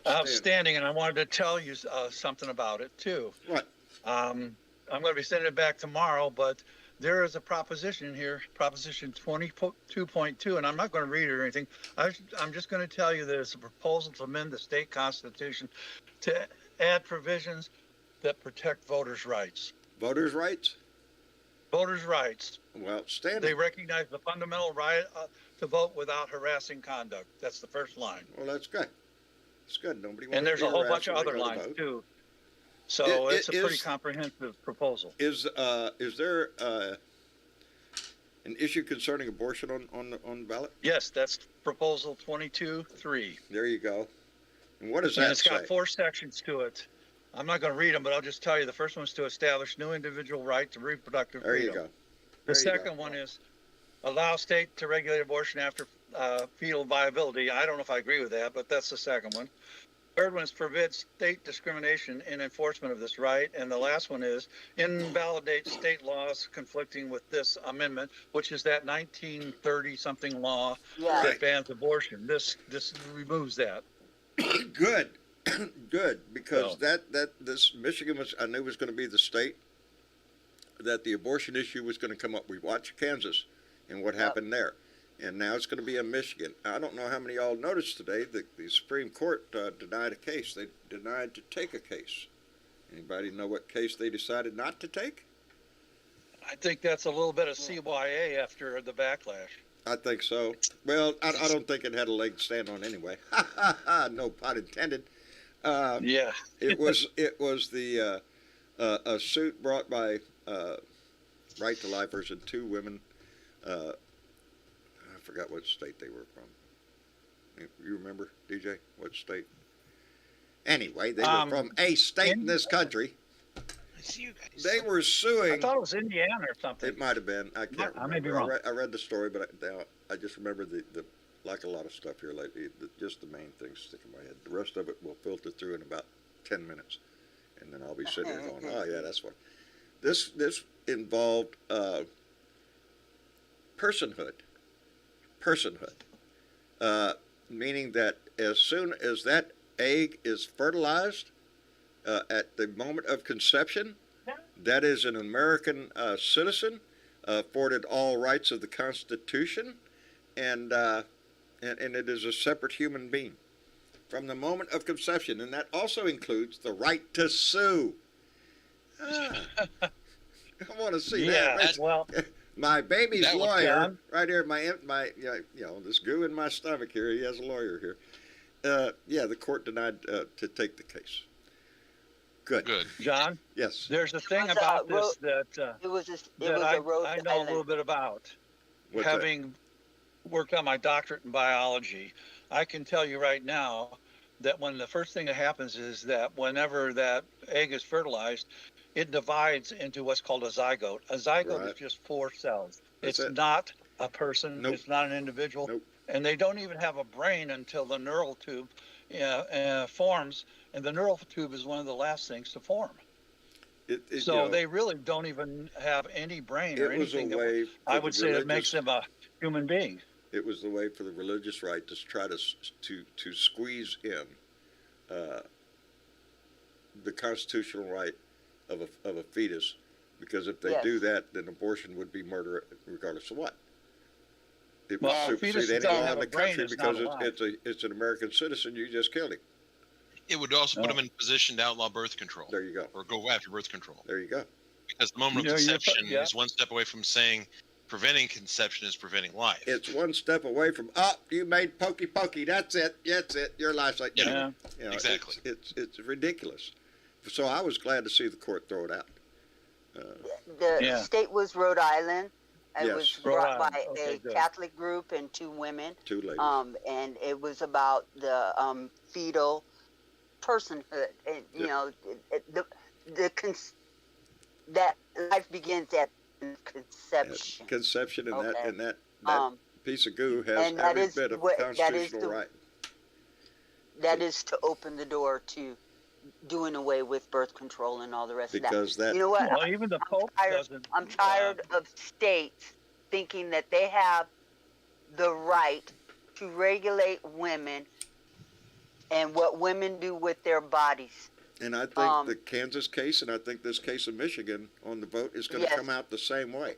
Speaker 7: Outstanding, and I wanted to tell you something about it too.
Speaker 2: What?
Speaker 7: I'm going to be sending it back tomorrow, but there is a proposition here, Proposition 22.2, and I'm not going to read it or anything. I'm just going to tell you that it's a proposal to amend the state constitution to add provisions that protect voters' rights.
Speaker 2: Voters' rights?
Speaker 7: Voters' rights.
Speaker 2: Well, outstanding.
Speaker 7: They recognize the fundamental right to vote without harassing conduct. That's the first line.
Speaker 2: Well, that's good. It's good. Nobody wants
Speaker 7: And there's
Speaker 2: to
Speaker 7: a
Speaker 2: be
Speaker 7: whole
Speaker 2: harassed
Speaker 7: bunch of
Speaker 2: when they
Speaker 7: other
Speaker 2: go to
Speaker 7: lines
Speaker 2: vote.
Speaker 7: too. So it's a pretty
Speaker 2: Is-
Speaker 7: comprehensive proposal.
Speaker 2: Is there an issue concerning abortion on the ballot?
Speaker 7: Yes, that's Proposal 22.3.
Speaker 2: There you go. And what does
Speaker 7: And
Speaker 2: that
Speaker 7: it's
Speaker 2: say?
Speaker 7: got 4 sections to it. I'm not going to read them, but I'll just tell you. The first one is to establish new individual right to reproductive
Speaker 2: There you
Speaker 7: freedom.
Speaker 2: go.
Speaker 7: The
Speaker 2: There you go.
Speaker 7: second one is allow state to regulate abortion after fetal viability. I don't know if I agree with that, but that's the second one. Third one is forbid state discrimination in enforcement of this right. And the last one is invalidate state laws conflicting with this amendment, which is that 1930-something law
Speaker 3: Yeah.
Speaker 7: that bans abortion. This removes that.
Speaker 2: Good. Good. Because
Speaker 7: So-
Speaker 2: this Michigan I knew was going to be the state that the abortion issue was going to come up. We watched Kansas and what happened there. And now it's going to be in Michigan. I don't know how many of y'all noticed today that the Supreme Court denied a case. They denied to take a case. Anybody know what case they decided not to take?
Speaker 7: I think that's a little bit of CYA after the backlash.
Speaker 2: I think so. Well, I don't think it had a leg to stand on anyway. No pun intended.
Speaker 7: Yeah.
Speaker 2: It was the a suit brought by Right to Lifers and 2 women. I forgot what state they were from. You remember, DJ? What state? Anyway, they were from a state in this country.
Speaker 5: It's you guys.
Speaker 2: They were
Speaker 7: I
Speaker 2: suing.
Speaker 7: thought it was Indiana or something.
Speaker 2: It might have been. I can't remember.
Speaker 7: I may be wrong.
Speaker 2: I read the story, but I just remember the like a lot of stuff here lately. Just the main things stick in my head. The rest of it will filter through in about 10 minutes, and then I'll be sitting there going, "Oh yeah, that's what." This involved personhood. Meaning that as soon as that egg is fertilized at the moment of conception, that is an American citizen, afforded all rights of the Constitution, and it is a separate human being from the moment of conception, and that also includes the right to sue. I want to see
Speaker 7: Yeah,
Speaker 2: that.
Speaker 7: well,
Speaker 2: My baby's
Speaker 5: That was
Speaker 2: lawyer,
Speaker 7: done.
Speaker 2: right here, my this goo in my stomach here. He has a lawyer here. The court denied to take the case. Good.
Speaker 7: John,
Speaker 2: Yes.
Speaker 7: there's a thing
Speaker 3: What's
Speaker 7: about
Speaker 3: that?
Speaker 7: this that
Speaker 3: It was a
Speaker 7: that
Speaker 3: Rhode
Speaker 7: I know a little
Speaker 3: Island.
Speaker 7: bit about.
Speaker 2: What's that?
Speaker 7: Having worked on my doctorate in biology. I can tell you right now that when the first thing that happens is that whenever that egg is fertilized, it divides into what's called a zygote. A zygote is
Speaker 2: Right.
Speaker 7: just 4 cells.
Speaker 2: That's
Speaker 7: It's
Speaker 2: it.
Speaker 7: not a person.
Speaker 2: Nope.
Speaker 7: It's not an individual.
Speaker 2: Nope.
Speaker 7: And they don't even have a brain until the neural tube forms. And the neural tube is one of the last things to form. So they really don't even have any brain or anything that I would say that makes them a human being.
Speaker 2: It was the way for the religious right to try to squeeze in the constitutional right of a fetus, because if they do that, then abortion would be murder regardless of what. It would supersede any law in the country because it's an American citizen. You just killed him.
Speaker 5: It would also put them in a position to outlaw birth control.
Speaker 2: There you go.
Speaker 5: Or go after birth control.
Speaker 2: There you go.
Speaker 5: Because the moment of conception is one step away from saying preventing conception is preventing life.
Speaker 2: It's one step away from, you made pokey pokey. That's it. That's it. Your life's like,
Speaker 5: exactly.
Speaker 2: It's ridiculous. So I was glad to see the court throw it out.
Speaker 3: The state was Rhode Island. It
Speaker 2: Yes.
Speaker 3: was brought by a Catholic group and 2 women.
Speaker 2: 2 ladies.
Speaker 3: And it was about the fetal personhood. And, you know, that life begins at conception.
Speaker 2: Conception, and that piece of goo has every bit of constitutional right.
Speaker 3: That is to open the door to doing away with birth control and all the rest of that. You know what?
Speaker 7: Well, even the Pope doesn't.
Speaker 3: I'm tired of states thinking that they have the right to regulate women and what women do with their bodies.
Speaker 2: And I think the Kansas case and I think this case in Michigan on the vote is going to come out the same way.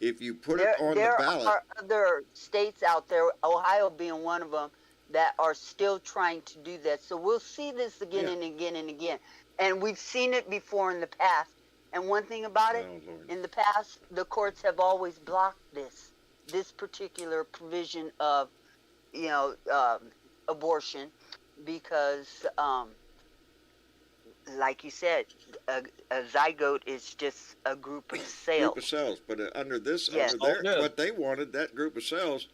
Speaker 2: If you put it on the ballot. There are
Speaker 3: other states out there, Ohio being one of them, that are still trying to do that. So we'll see this again and again and again. And we've seen it before in the past. And one thing about it, in the past, the courts have always blocked this particular provision of, abortion, because, like you said, a zygote is just a group of cells.
Speaker 2: Group of cells, but under this, what they wanted, that group of cells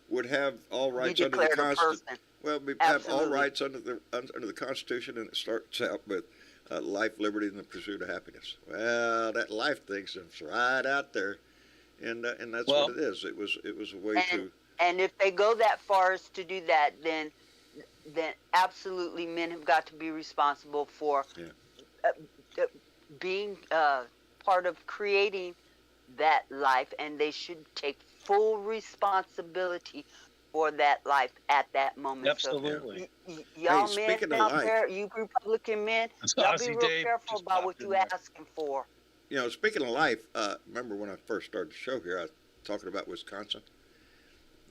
Speaker 2: would have all rights under the Constitution. Well, we have all rights under the Constitution, and it starts out with life, liberty, and the pursuit of happiness. Well, that life thing's right out there, and that's what it is. It was a way to.
Speaker 3: And if they go that far as to do that, then absolutely men have got to be responsible for being part of creating that life, and they should take full responsibility for that life at that moment.
Speaker 7: Absolutely.
Speaker 3: So, y'all men out there, you Republican men, y'all be real careful about what you asking for.
Speaker 2: Speaking of life, remember when I first started the show here, I was talking about Wisconsin.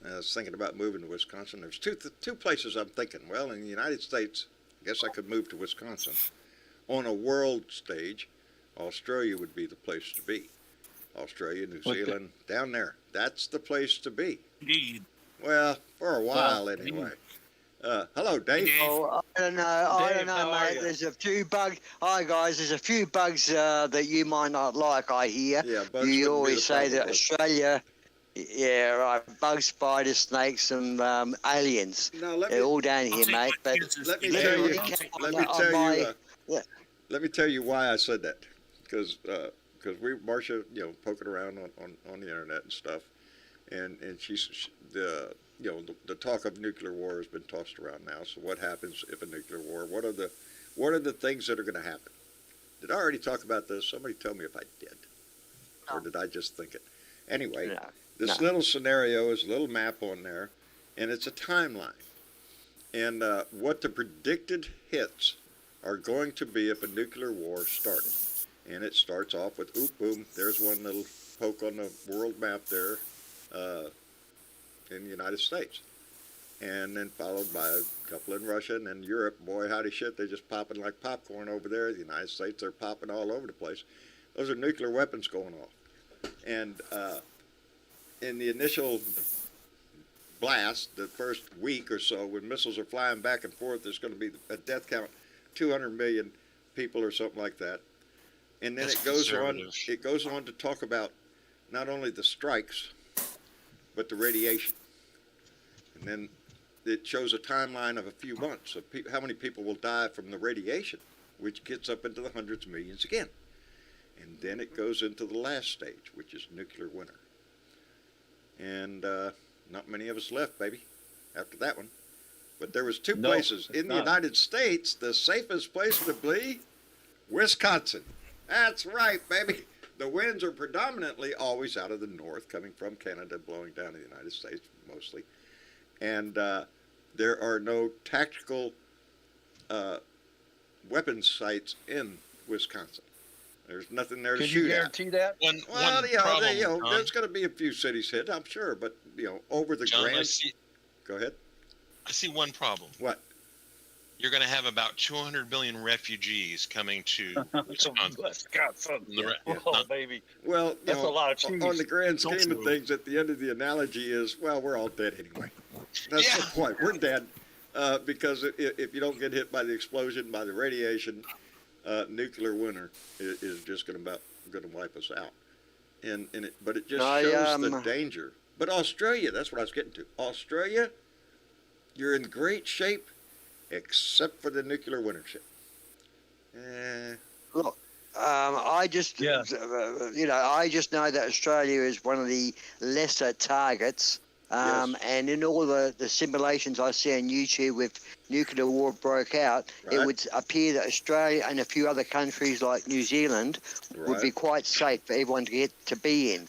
Speaker 2: I was thinking about moving to Wisconsin. There's two places I'm thinking. Well, in the United States, I guess I could move to Wisconsin. On a world stage, Australia would be the place to be. Australia, New Zealand, down there. That's the place to be.
Speaker 4: Indeed.
Speaker 2: Well, for a while anyway. Hello, Dave.
Speaker 6: Oh, I don't know, mate. There's a few bugs. Hi, guys. There's a few bugs that you might not like, I hear.
Speaker 2: Yeah, bugs.
Speaker 6: You always say that Australia... Yeah, right. Bugs, spiders, snakes, and aliens.
Speaker 2: No,
Speaker 6: they're all down here, mate. But
Speaker 2: let me tell you why I said that. Because Marcia, poking around on the internet and stuff, and she's the talk of nuclear war has been tossed around now. So what happens if a nuclear war? What are the things that are going to happen? Did I already talk about this? Somebody tell me if I did, or did I just think it? Anyway. This little scenario is a little map on there, and it's a timeline. And what the predicted hits are going to be if a nuclear war started. And it starts off with, boom, there's one little poke on the world map there in the United States. And then followed by a couple in Russia, and then Europe. Boy, howdy shit, they're just popping like popcorn over there. The United States, they're popping all over the place. Those are nuclear weapons going off. And... in the initial blast, the first week or so, when missiles are flying back and forth, there's going to be a death count, 200 million people or something like that. And then it goes on to talk about not only the strikes, but the radiation. And then it shows a timeline of a few months of how many people will die from the radiation, which gets up into the hundreds of millions again. And then it goes into the last stage, which is nuclear winter. And not many of us left, baby, after that one. But there was two places in the United States, the safest place to be, Wisconsin. That's right, baby. The winds are predominantly always out of the north, coming from Canada, blowing down to the United States mostly. And there are no tactical weapons sites in Wisconsin. There's nothing there to shoot at.
Speaker 7: Can you guarantee that?
Speaker 2: There's going to be a few cities hit, I'm sure, but over the
Speaker 5: John,
Speaker 2: grand. Go ahead.
Speaker 5: I see one problem.
Speaker 2: What?
Speaker 5: You're going to have about 200 million refugees coming to Wisconsin.
Speaker 7: Baby.
Speaker 2: Well,
Speaker 7: that's a lot of cheese.
Speaker 2: On the grand scheme of things, at the end of the analogy is, well, we're all dead anyway. That's the point. We're dead because if you don't get hit by the explosion, by the radiation, nuclear winter is just going to wipe us out. But it just shows the danger. But Australia, that's what I was getting to. Australia, you're in great shape, except for the nuclear winter ship.
Speaker 6: Look, I just know that Australia is one of the lesser targets. And in all the simulations I see on YouTube with nuclear war broke out, it would appear that Australia and a few other countries like New Zealand would be quite safe for everyone to get to be in.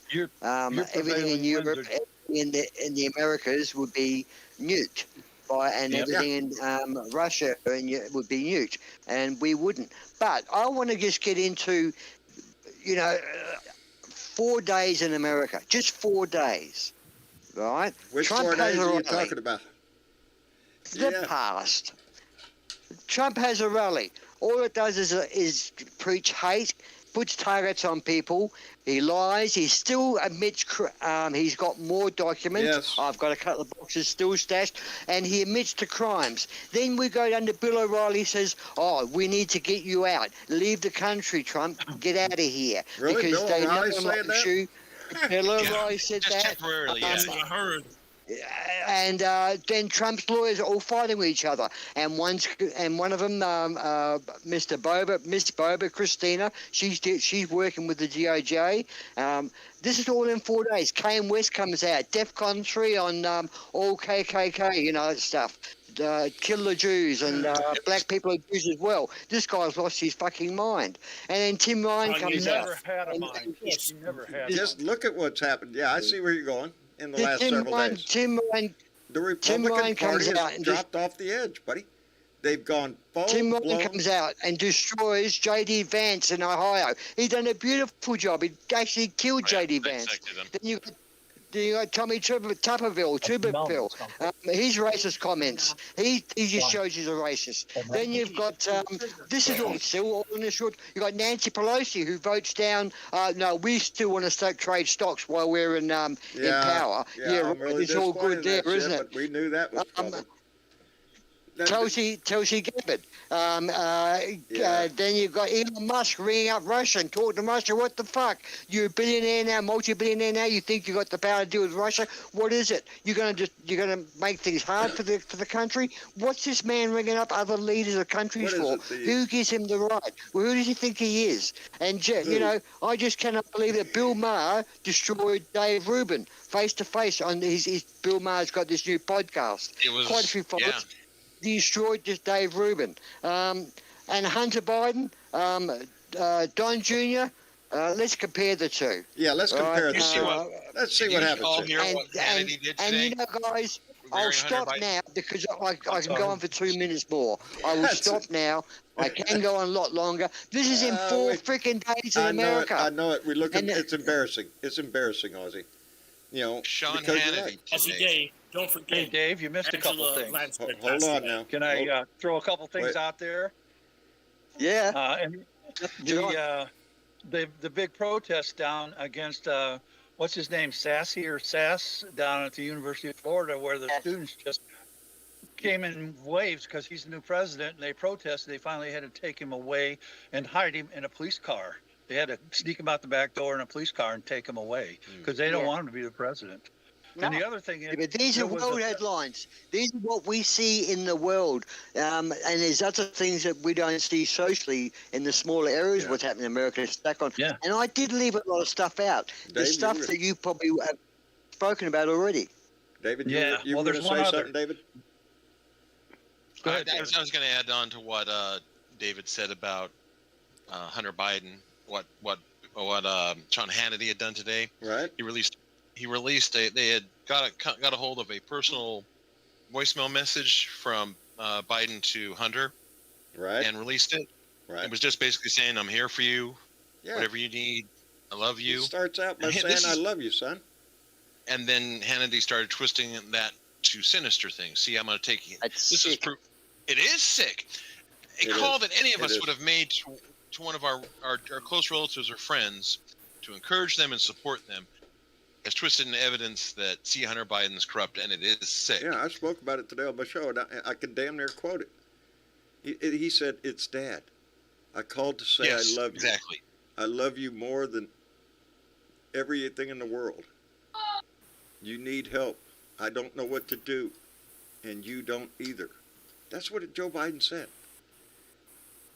Speaker 6: Everything in Europe, in the Americas would be nuked. And everything in Russia would be nuked, and we wouldn't. But I want to just get into, 4 days in America, just 4 days, right?
Speaker 2: Which Trump 4 days are you talking about?
Speaker 6: The past. Trump has a rally. All it does is preach hate, puts targets on people. He lies. He still admits he's got more documents.
Speaker 2: Yes.
Speaker 6: I've got a couple of boxes still stashed. And he admits to crimes. Then we go down to Bill O'Reilly says, we need to get you out. Leave the country, Trump. Get out of here.
Speaker 2: Really?
Speaker 6: Because
Speaker 2: Bill
Speaker 6: they
Speaker 2: O'Reilly
Speaker 6: never
Speaker 2: saying that?
Speaker 6: Bill O'Reilly said
Speaker 5: just
Speaker 6: that.
Speaker 5: Temporarily,
Speaker 4: I heard.
Speaker 6: And then Trump's lawyers are all fighting with each other. And one of them, Miss Boba, Christina, she's working with the DOJ. This is all in 4 days. Kane West comes out. DEFCON 3 on all KKK, stuff. Kill the Jews and black people are Jews as well. This guy's lost his fucking mind. And then Tim Ryan comes out.
Speaker 7: Never had a mind. He never had.
Speaker 2: Just look at what's happened. Yeah, I see where you're going in the last several days. The Republican Party has dropped off the edge, buddy. They've gone full
Speaker 6: Tim Ryan comes out and destroys J.D. Vance in Ohio. He's done a beautiful job. He actually killed J.D. Vance. Then you got Tommy Tuberville, his racist comments. He just shows he's a racist. Then you've got, this is all still all in the short, you've got Nancy Pelosi who votes down, no, we still want to trade stocks while we're in power.
Speaker 2: Yeah, really
Speaker 6: it's all good there, isn't it?
Speaker 2: But we knew that was trouble.
Speaker 6: Tulsi Gabbard. Then you've got Elon Musk ringing up Russia and talking to Russia. What the fuck? You're a billionaire now, multi-billionaire now. You think you got the power to deal with Russia? What is it? You're gonna make things hard for the country? What's this man ringing up other leaders of countries for? Who gives him the right? Well, who does he think he is? And I just cannot believe that Bill Maher destroyed Dave Rubin face to face on his. Bill Maher's got this new podcast.
Speaker 5: It was
Speaker 6: quite a few followers. Destroyed just Dave Rubin. And Hunter Biden, Don Jr., let's compare the two.
Speaker 2: Yeah, let's compare the two. Let's see what happens.
Speaker 6: And guys, I'll stop now because I can go on for 2 minutes more. I will stop now. I can go on a lot longer. This is in 4 freaking days in America.
Speaker 2: I know it. We look at it's embarrassing. It's embarrassing, Ozzy.
Speaker 5: Sean Hannity.
Speaker 4: Ozzy Dave. Don't forget.
Speaker 7: Hey, Dave, you missed a couple things.
Speaker 2: Hold on now.
Speaker 7: Can I throw a couple things out there?
Speaker 6: Yeah.
Speaker 7: And the big protest down against what's his name, Sass down at the University of Florida, where the students just came in waves because he's the new president, and they protested. They finally had to take him away and hide him in a police car. They had to sneak him out the back door in a police car and take him away because they don't want him to be the president. And the other thing is,
Speaker 6: But these are
Speaker 7: there was
Speaker 6: world headlines. These are what we see in the world. And there's other things that we don't see socially in the smaller areas, what's happening in America is stuck on.
Speaker 7: Yeah.
Speaker 6: And I did leave a lot of stuff out. The
Speaker 2: Dave,
Speaker 6: stuff that you probably have spoken about already.
Speaker 2: David,
Speaker 7: Yeah,
Speaker 2: you
Speaker 7: well,
Speaker 2: were going
Speaker 7: there's
Speaker 2: to say
Speaker 7: one other.
Speaker 2: something, David?
Speaker 7: Go ahead,
Speaker 5: I was going to add on to what David said about Hunter Biden. What Sean Hannity had done today.
Speaker 2: Right.
Speaker 5: He released. They had got a hold of a personal voicemail message from Biden to Hunter.
Speaker 2: Right.
Speaker 5: And released it.
Speaker 2: Right.
Speaker 5: It was just basically saying, "I'm here for you.
Speaker 2: Yeah.
Speaker 5: Whatever you need. I love you."
Speaker 2: He starts out by
Speaker 5: And
Speaker 2: saying, "I love you, son."
Speaker 5: And then Hannity started twisting that to sinister things. See, I'm going to take you.
Speaker 6: That's
Speaker 5: This is
Speaker 6: sick.
Speaker 5: proof. It is sick. A
Speaker 2: It
Speaker 5: call
Speaker 2: is.
Speaker 5: that any of
Speaker 2: It
Speaker 5: us
Speaker 2: is.
Speaker 5: would have made to one of our close relatives or friends to encourage them and support them has twisted into evidence that see Hunter Biden's corrupt, and it is sick.
Speaker 2: Yeah, I spoke about it today on my show, and I can damn near quote it. He said, "It's Dad. I called to say
Speaker 5: Yes,
Speaker 2: I love you.
Speaker 5: exactly.
Speaker 2: I love you more than everything in the world. You need help. I don't know what to do, and you don't either." That's what Joe Biden said.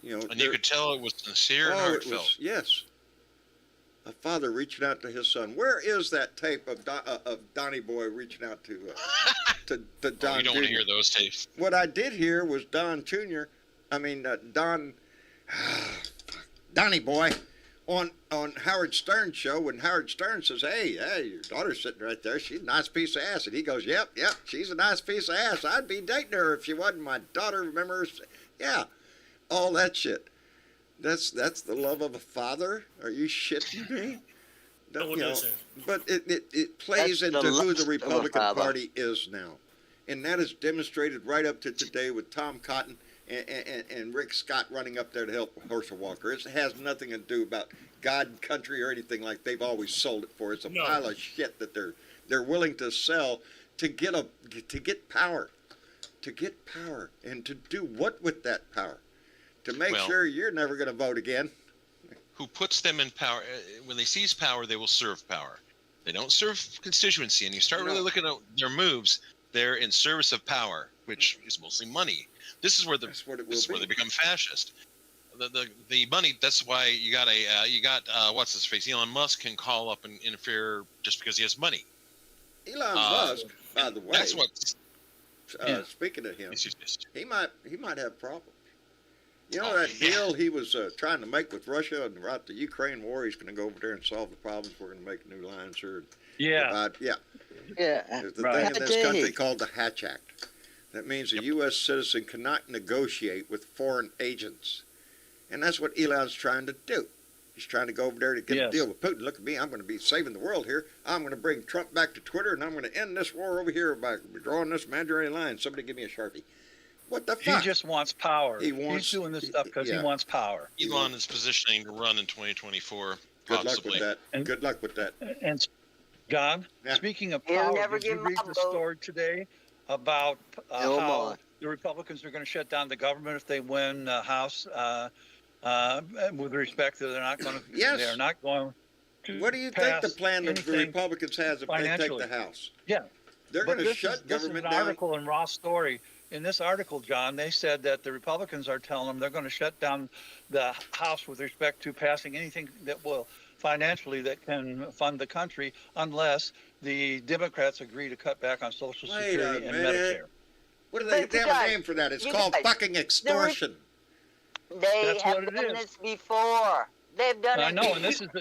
Speaker 2: You know,
Speaker 5: And you could tell it was sincere and heartfelt.
Speaker 2: Yes. A father reaching out to his son. Where is that tape of Donnie Boy reaching out to Don
Speaker 5: You don't want to
Speaker 2: Jr.?
Speaker 5: hear those tapes.
Speaker 2: What I did hear was Donnie Boy on Howard Stern's show when Howard Stern says, hey, your daughter's sitting right there. She's a nice piece of ass. And he goes, yep, she's a nice piece of ass. I'd be dating her if she wasn't my daughter. Remember? Yeah, all that shit. That's the love of a father? Are you shitting me? But it plays
Speaker 6: That's
Speaker 2: into
Speaker 6: the
Speaker 2: who
Speaker 6: lust
Speaker 2: the
Speaker 6: of a
Speaker 2: Republican
Speaker 6: father.
Speaker 2: Party is now. And that is demonstrated right up to today with Tom Cotton and Rick Scott running up there to help Herschel Walker. It has nothing to do about God and country or anything like they've always sold it for. It's a pile of shit that they're willing to sell to get power. To get power. And to do what with that power? To make sure you're never going to vote again.
Speaker 5: Who puts them in power? When they seize power, they will serve power. They don't serve constituency. And you start really looking at their moves, they're in service of power, which is mostly money. This is where they become fascist. The money. That's why you got what's his face? Elon Musk can call up and interfere just because he has money.
Speaker 2: Elon Musk, by the way.
Speaker 5: That's what.
Speaker 2: Speaking of him,
Speaker 5: Yes.
Speaker 2: he might have problems. You know that deal he was trying to make with Russia and about the Ukraine war? He's going to go over there and solve the problems. We're going to make a new lines here.
Speaker 7: Yeah.
Speaker 2: There's the thing in this country called the Hatch Act. That means a U.S. citizen cannot negotiate with foreign agents. And that's what Elon's trying to do. He's trying to go over there to get a deal with Putin. Look at me. I'm going to be saving the world here. I'm going to bring Trump back to Twitter, and I'm going to end this war over here by drawing this imaginary line. Somebody give me a Sharpie. What the fuck?
Speaker 7: He just wants power.
Speaker 2: He's
Speaker 7: doing this stuff because he wants power.
Speaker 5: Elon is positioning to run in 2024.
Speaker 2: Good
Speaker 5: possibly.
Speaker 2: luck with that.
Speaker 7: And-
Speaker 2: Good luck with that.
Speaker 7: And John, speaking of
Speaker 3: He'll
Speaker 7: power,
Speaker 3: never
Speaker 7: did you
Speaker 3: get
Speaker 7: read
Speaker 3: my
Speaker 7: the
Speaker 3: vote.
Speaker 7: story today about
Speaker 6: Oh,
Speaker 7: how
Speaker 6: my.
Speaker 7: the Republicans are going to shut down the government if they win House? With respect to they're not going to.
Speaker 2: Yes.
Speaker 7: They're not going to.
Speaker 2: What do you think the
Speaker 7: pass
Speaker 2: plan that the
Speaker 7: anything
Speaker 2: Republicans has if they take
Speaker 7: financially.
Speaker 2: the House?
Speaker 7: Yeah.
Speaker 2: They're
Speaker 7: But
Speaker 2: going to
Speaker 7: this
Speaker 2: shut
Speaker 7: is, this
Speaker 2: government
Speaker 7: is an
Speaker 2: down.
Speaker 7: article in Ross Story. In this article, John, they said that the Republicans are telling them they're going to shut down the House with respect to passing anything that will financially that can fund the country unless the Democrats agree to cut back on Social
Speaker 2: Wait a
Speaker 7: Security and
Speaker 2: minute.
Speaker 7: Medicare.
Speaker 2: What do they
Speaker 3: But
Speaker 2: have
Speaker 3: you guys-
Speaker 2: a name for that? It's
Speaker 3: you
Speaker 2: called
Speaker 3: guys,
Speaker 2: fucking extortion.
Speaker 3: They
Speaker 7: That's
Speaker 3: have
Speaker 7: what it
Speaker 3: done
Speaker 7: is.
Speaker 3: this before. They've done
Speaker 7: I
Speaker 3: it.
Speaker 7: know, and this is
Speaker 3: They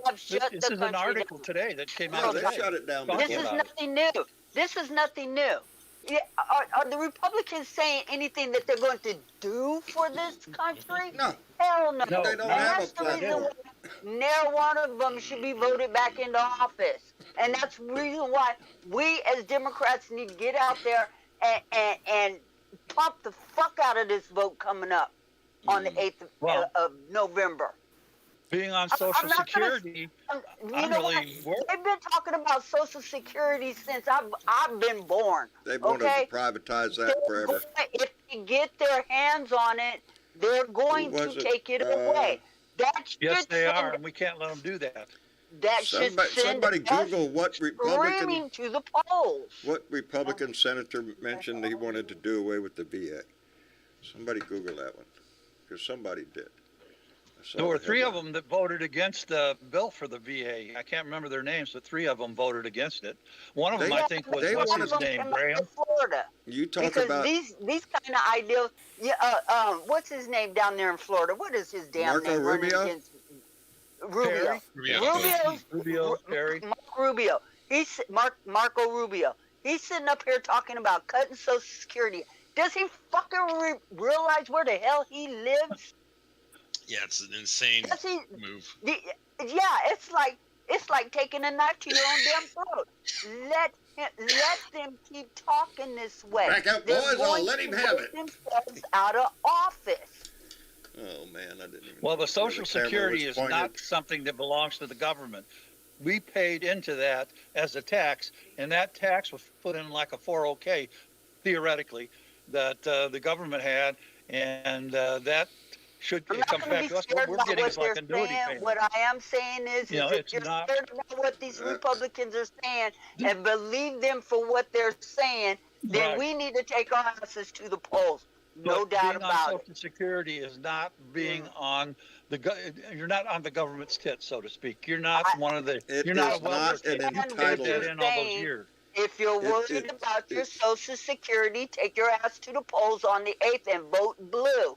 Speaker 3: have shut
Speaker 7: this
Speaker 3: the
Speaker 7: is
Speaker 3: country
Speaker 7: an article
Speaker 3: down.
Speaker 7: today that came
Speaker 2: No,
Speaker 7: out
Speaker 2: they
Speaker 7: today.
Speaker 2: shut it down.
Speaker 7: Talking
Speaker 3: This
Speaker 2: before.
Speaker 3: is
Speaker 7: about it.
Speaker 3: nothing new. This is nothing new. Yeah, are the Republicans saying anything that they're going to do for this country?
Speaker 2: No,
Speaker 3: Hell no.
Speaker 7: No,
Speaker 2: they don't
Speaker 3: And
Speaker 2: have
Speaker 3: that's
Speaker 2: a
Speaker 3: the reason
Speaker 2: platform.
Speaker 3: why neither one of them should be voted back into office. And that's the reason why we as Democrats need to get out there and pump the fuck out of this vote coming up on the 8th of November.
Speaker 7: Being on
Speaker 3: I'm
Speaker 7: Social
Speaker 3: not gonna-
Speaker 7: Security,
Speaker 3: You
Speaker 7: I'm
Speaker 3: know
Speaker 7: really
Speaker 3: what? They've been talking about Social Security since I've been born.
Speaker 2: they wanted
Speaker 3: Okay.
Speaker 2: to privatize that
Speaker 3: They're
Speaker 2: forever.
Speaker 3: if they get their hands on it, they're going
Speaker 2: Who was
Speaker 3: to
Speaker 2: it?
Speaker 3: take it away. That
Speaker 7: yes,
Speaker 3: should
Speaker 7: they
Speaker 3: send-
Speaker 7: are, and we can't let them do that.
Speaker 3: that should send
Speaker 2: Somebody
Speaker 3: us
Speaker 2: Google what Republican
Speaker 3: screaming to the polls.
Speaker 2: senator mentioned he wanted to do away with the VA. Somebody Google that one, because somebody did.
Speaker 7: There were three of them that voted against the bill for the VA. I can't remember their names, but three of them voted against it. One of them, I think, was what's his name, Graham.
Speaker 3: Florida.
Speaker 2: You talk
Speaker 3: Because
Speaker 2: about
Speaker 3: these kind of ideals. Yeah, what's his name down there in Florida? What is his damn
Speaker 2: Marco
Speaker 3: name?
Speaker 2: Rubio?
Speaker 3: Rubio.
Speaker 7: Perry.
Speaker 3: Mark Rubio. He's Marco Rubio. He's sitting up here talking about cutting Social Security. Does he fucking realize where the hell he lives?
Speaker 5: Yeah, it's an insane move.
Speaker 3: Yeah, it's like taking a knife to your own damn throat. Let them keep talking this way.
Speaker 2: Back up, boys! I'll let him have it.
Speaker 3: Themselves out of office.
Speaker 2: Oh man, I didn't even.
Speaker 7: Well, the Social Security is not something that belongs to the government. We paid into that as a tax, and that tax was put in like a 401k, theoretically, that the government had, and that should come back to us. What we're getting is like annuity payment.
Speaker 3: What I am saying is, if you're scared about what these Republicans are saying and believe them for what they're saying, then we need to take our asses to the polls. No doubt about it.
Speaker 7: Social Security is not being on you're not on the government's tits, so to speak. You're not one of the. You're not
Speaker 2: an entitlement.
Speaker 7: In all those years.
Speaker 3: If you're worried about your Social Security, take your ass to the polls on the 8th and vote blue.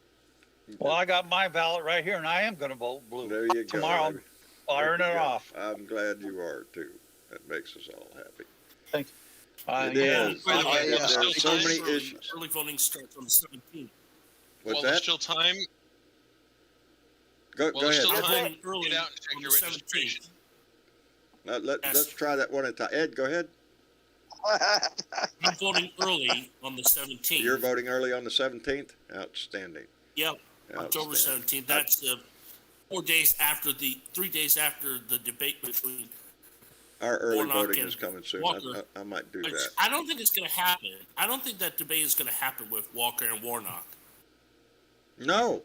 Speaker 7: Well, I got my ballot right here, and I am going to vote blue.
Speaker 2: There you go.
Speaker 7: Tomorrow, I'm firing it off.
Speaker 2: I'm glad you are, too. That makes us all happy.
Speaker 7: Thanks.
Speaker 2: It is.
Speaker 5: There's
Speaker 2: so many issues.
Speaker 4: Early voting starts on the 17th.
Speaker 2: What's
Speaker 5: There's
Speaker 2: that?
Speaker 5: still time.
Speaker 2: Go
Speaker 5: There's
Speaker 2: ahead.
Speaker 5: still time.
Speaker 4: Early
Speaker 5: Get out and check your registration.
Speaker 2: Let's try that one at a time. Ed, go ahead.
Speaker 4: I'm voting early on the 17th.
Speaker 2: You're voting early on the 17th? Outstanding.
Speaker 4: Yep, October 17th. That's 3 days after the debate between
Speaker 2: our early
Speaker 4: Warnock
Speaker 2: voting
Speaker 4: and
Speaker 2: is coming soon.
Speaker 4: Walker.
Speaker 2: I might do that.
Speaker 4: I don't think it's going to happen. I don't think that debate is going to happen with Walker and Warnock.
Speaker 2: No.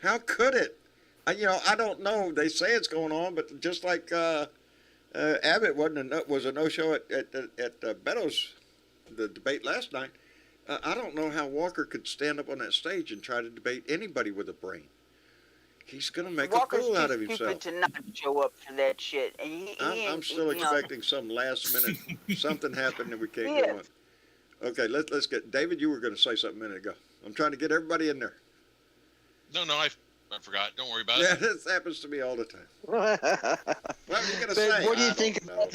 Speaker 2: How could it? I don't know. They say it's going on, but just like Abbott was a no-show at Beto's the debate last night. I don't know how Walker could stand up on that stage and try to debate anybody with a brain. He's going to make a fool out of himself.
Speaker 3: Walker's too stupid to not show up for that shit. And
Speaker 2: I'm still expecting some last minute something happened and we can't get on. Okay, let's get David. You were going to say something a minute ago. I'm trying to get everybody in there.
Speaker 5: No, I forgot. Don't worry about
Speaker 2: Yeah,
Speaker 5: it.
Speaker 2: this happens to me all the time. What are you going to say?
Speaker 6: What do you think about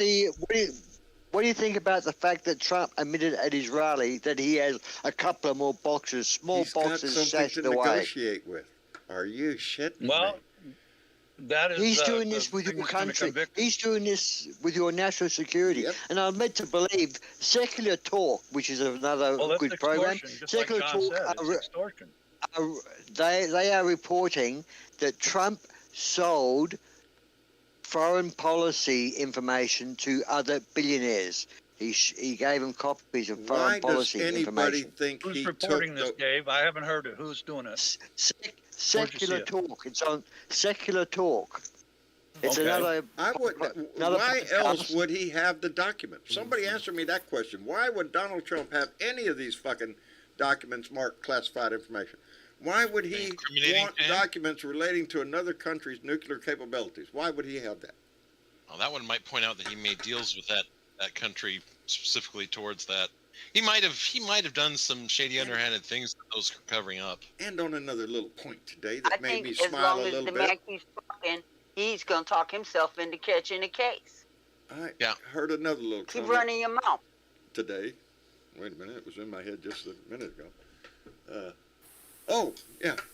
Speaker 6: what do you think about the fact that Trump admitted at his rally that he has a couple of more boxes, small boxes stashed away?
Speaker 2: He's got something to negotiate with. Are you shitting
Speaker 7: me? That is.
Speaker 6: He's doing this with your country. He's doing this with your national security. Yep. And I'm meant to believe Secular Talk, which is another good program. Secular Talk. They are reporting that Trump sold foreign policy information to other billionaires. He gave them copies of foreign policy information.
Speaker 2: Why does anybody think
Speaker 7: who's reporting this, Dave? I haven't heard it. Who's doing it?
Speaker 6: Secular Talk. It's on Secular Talk. It's another.
Speaker 2: Why else would he have the documents? Somebody answer me that question. Why would Donald Trump have any of these fucking documents marked classified information? Why would he want documents relating to another country's nuclear capabilities? Why would he have that?
Speaker 5: Well, that one might point out that he made deals with that country specifically towards that. He might have done some shady, underhanded things that those are covering up.
Speaker 2: And on another little point today that made me smile a little bit.
Speaker 3: I think as long as the man keeps talking, he's going to talk himself into catching a case.
Speaker 2: I heard another little
Speaker 3: Keep running your mouth.
Speaker 2: Today. Wait a minute. It was in my head just a minute ago.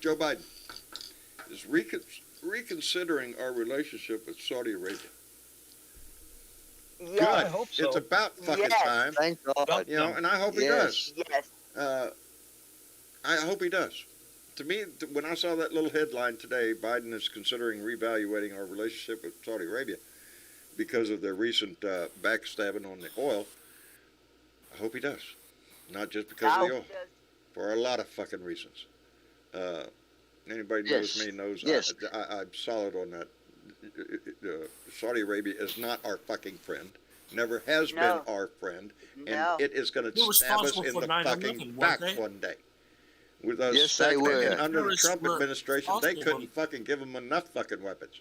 Speaker 2: Joe Biden is reconsidering our relationship with Saudi Arabia.
Speaker 3: Yeah,
Speaker 2: good.
Speaker 7: I hope so.
Speaker 2: It's about fucking time.
Speaker 6: Thank God.
Speaker 2: And I hope he does.
Speaker 3: Yes.
Speaker 2: I hope he does. To me, when I saw that little headline today, Biden is considering reevaluating our relationship with Saudi Arabia because of their recent backstabbing on the oil. I hope he does. Not just because of the oil. For a lot of fucking reasons. Anybody knows me knows I'm solid on that. Saudi Arabia is not our fucking friend. Never has
Speaker 3: No.
Speaker 2: been our friend, and
Speaker 3: No.
Speaker 2: it is going
Speaker 4: They
Speaker 2: to
Speaker 4: were
Speaker 2: stab us
Speaker 4: responsible
Speaker 2: in
Speaker 4: for
Speaker 2: the
Speaker 4: 9/11,
Speaker 2: fucking
Speaker 4: weren't
Speaker 2: back
Speaker 4: they?
Speaker 2: one day. With those
Speaker 6: Yes, they
Speaker 2: stacked-
Speaker 6: were.
Speaker 2: and under the
Speaker 4: Terrorists
Speaker 2: Trump
Speaker 4: were
Speaker 2: administration, they
Speaker 4: responsible
Speaker 2: couldn't fucking give them enough fucking weapons.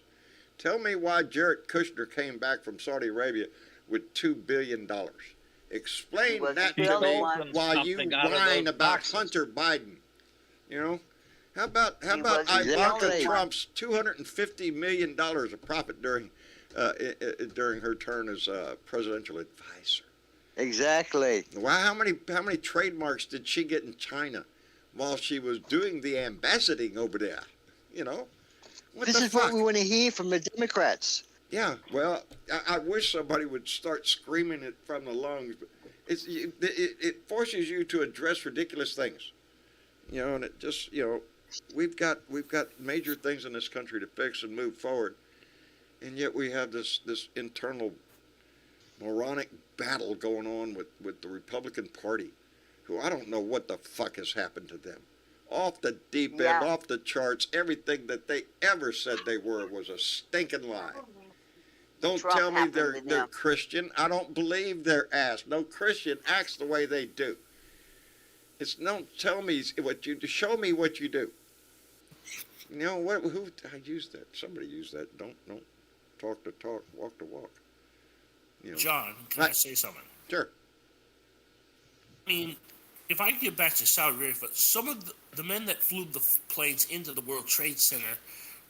Speaker 2: Tell me why Jared Kushner came back from Saudi Arabia with $2 billion. Explain
Speaker 3: wasn't
Speaker 2: that
Speaker 3: the
Speaker 2: to
Speaker 3: only
Speaker 2: me
Speaker 3: one.
Speaker 2: while you
Speaker 8: Something out of
Speaker 2: whine
Speaker 8: those
Speaker 2: about
Speaker 8: boxes.
Speaker 2: Hunter Biden. You know? How about
Speaker 3: He wasn't the
Speaker 2: Ivanka
Speaker 6: only one.
Speaker 2: Trump's $250 million of profit during her turn as presidential advisor?
Speaker 6: Exactly.
Speaker 2: Wow, how many trademarks did she get in China while she was doing the ambassading over there? You know, what
Speaker 6: This
Speaker 2: the
Speaker 6: is
Speaker 2: fuck?
Speaker 6: what we want to hear from the Democrats.
Speaker 2: Yeah, well, I wish somebody would start screaming it from the lungs. But it forces you to address ridiculous things, you know, and it just, you know, we've got major things in this country to fix and move forward, and yet we have this internal moronic battle going on with the Republican Party, who I don't know what the fuck has happened to them. Off the deep end,
Speaker 3: Yeah.
Speaker 2: off the charts, everything that they ever said they were was a stinking lie. Don't
Speaker 3: Trump
Speaker 2: tell me
Speaker 3: happened
Speaker 2: they're
Speaker 3: to
Speaker 2: they're
Speaker 3: them.
Speaker 2: Christian. I don't believe their ass. No Christian acts the way they do. Don't tell me what you do. Show me what you do. You know what? Who I used that? Somebody used that. Don't talk the talk, walk the walk. You know.
Speaker 4: John, can I
Speaker 2: Right.
Speaker 4: say something?
Speaker 2: Sure.
Speaker 4: I mean, if I get back to Saudi Arabia, some of the men that flew the planes into the World Trade Center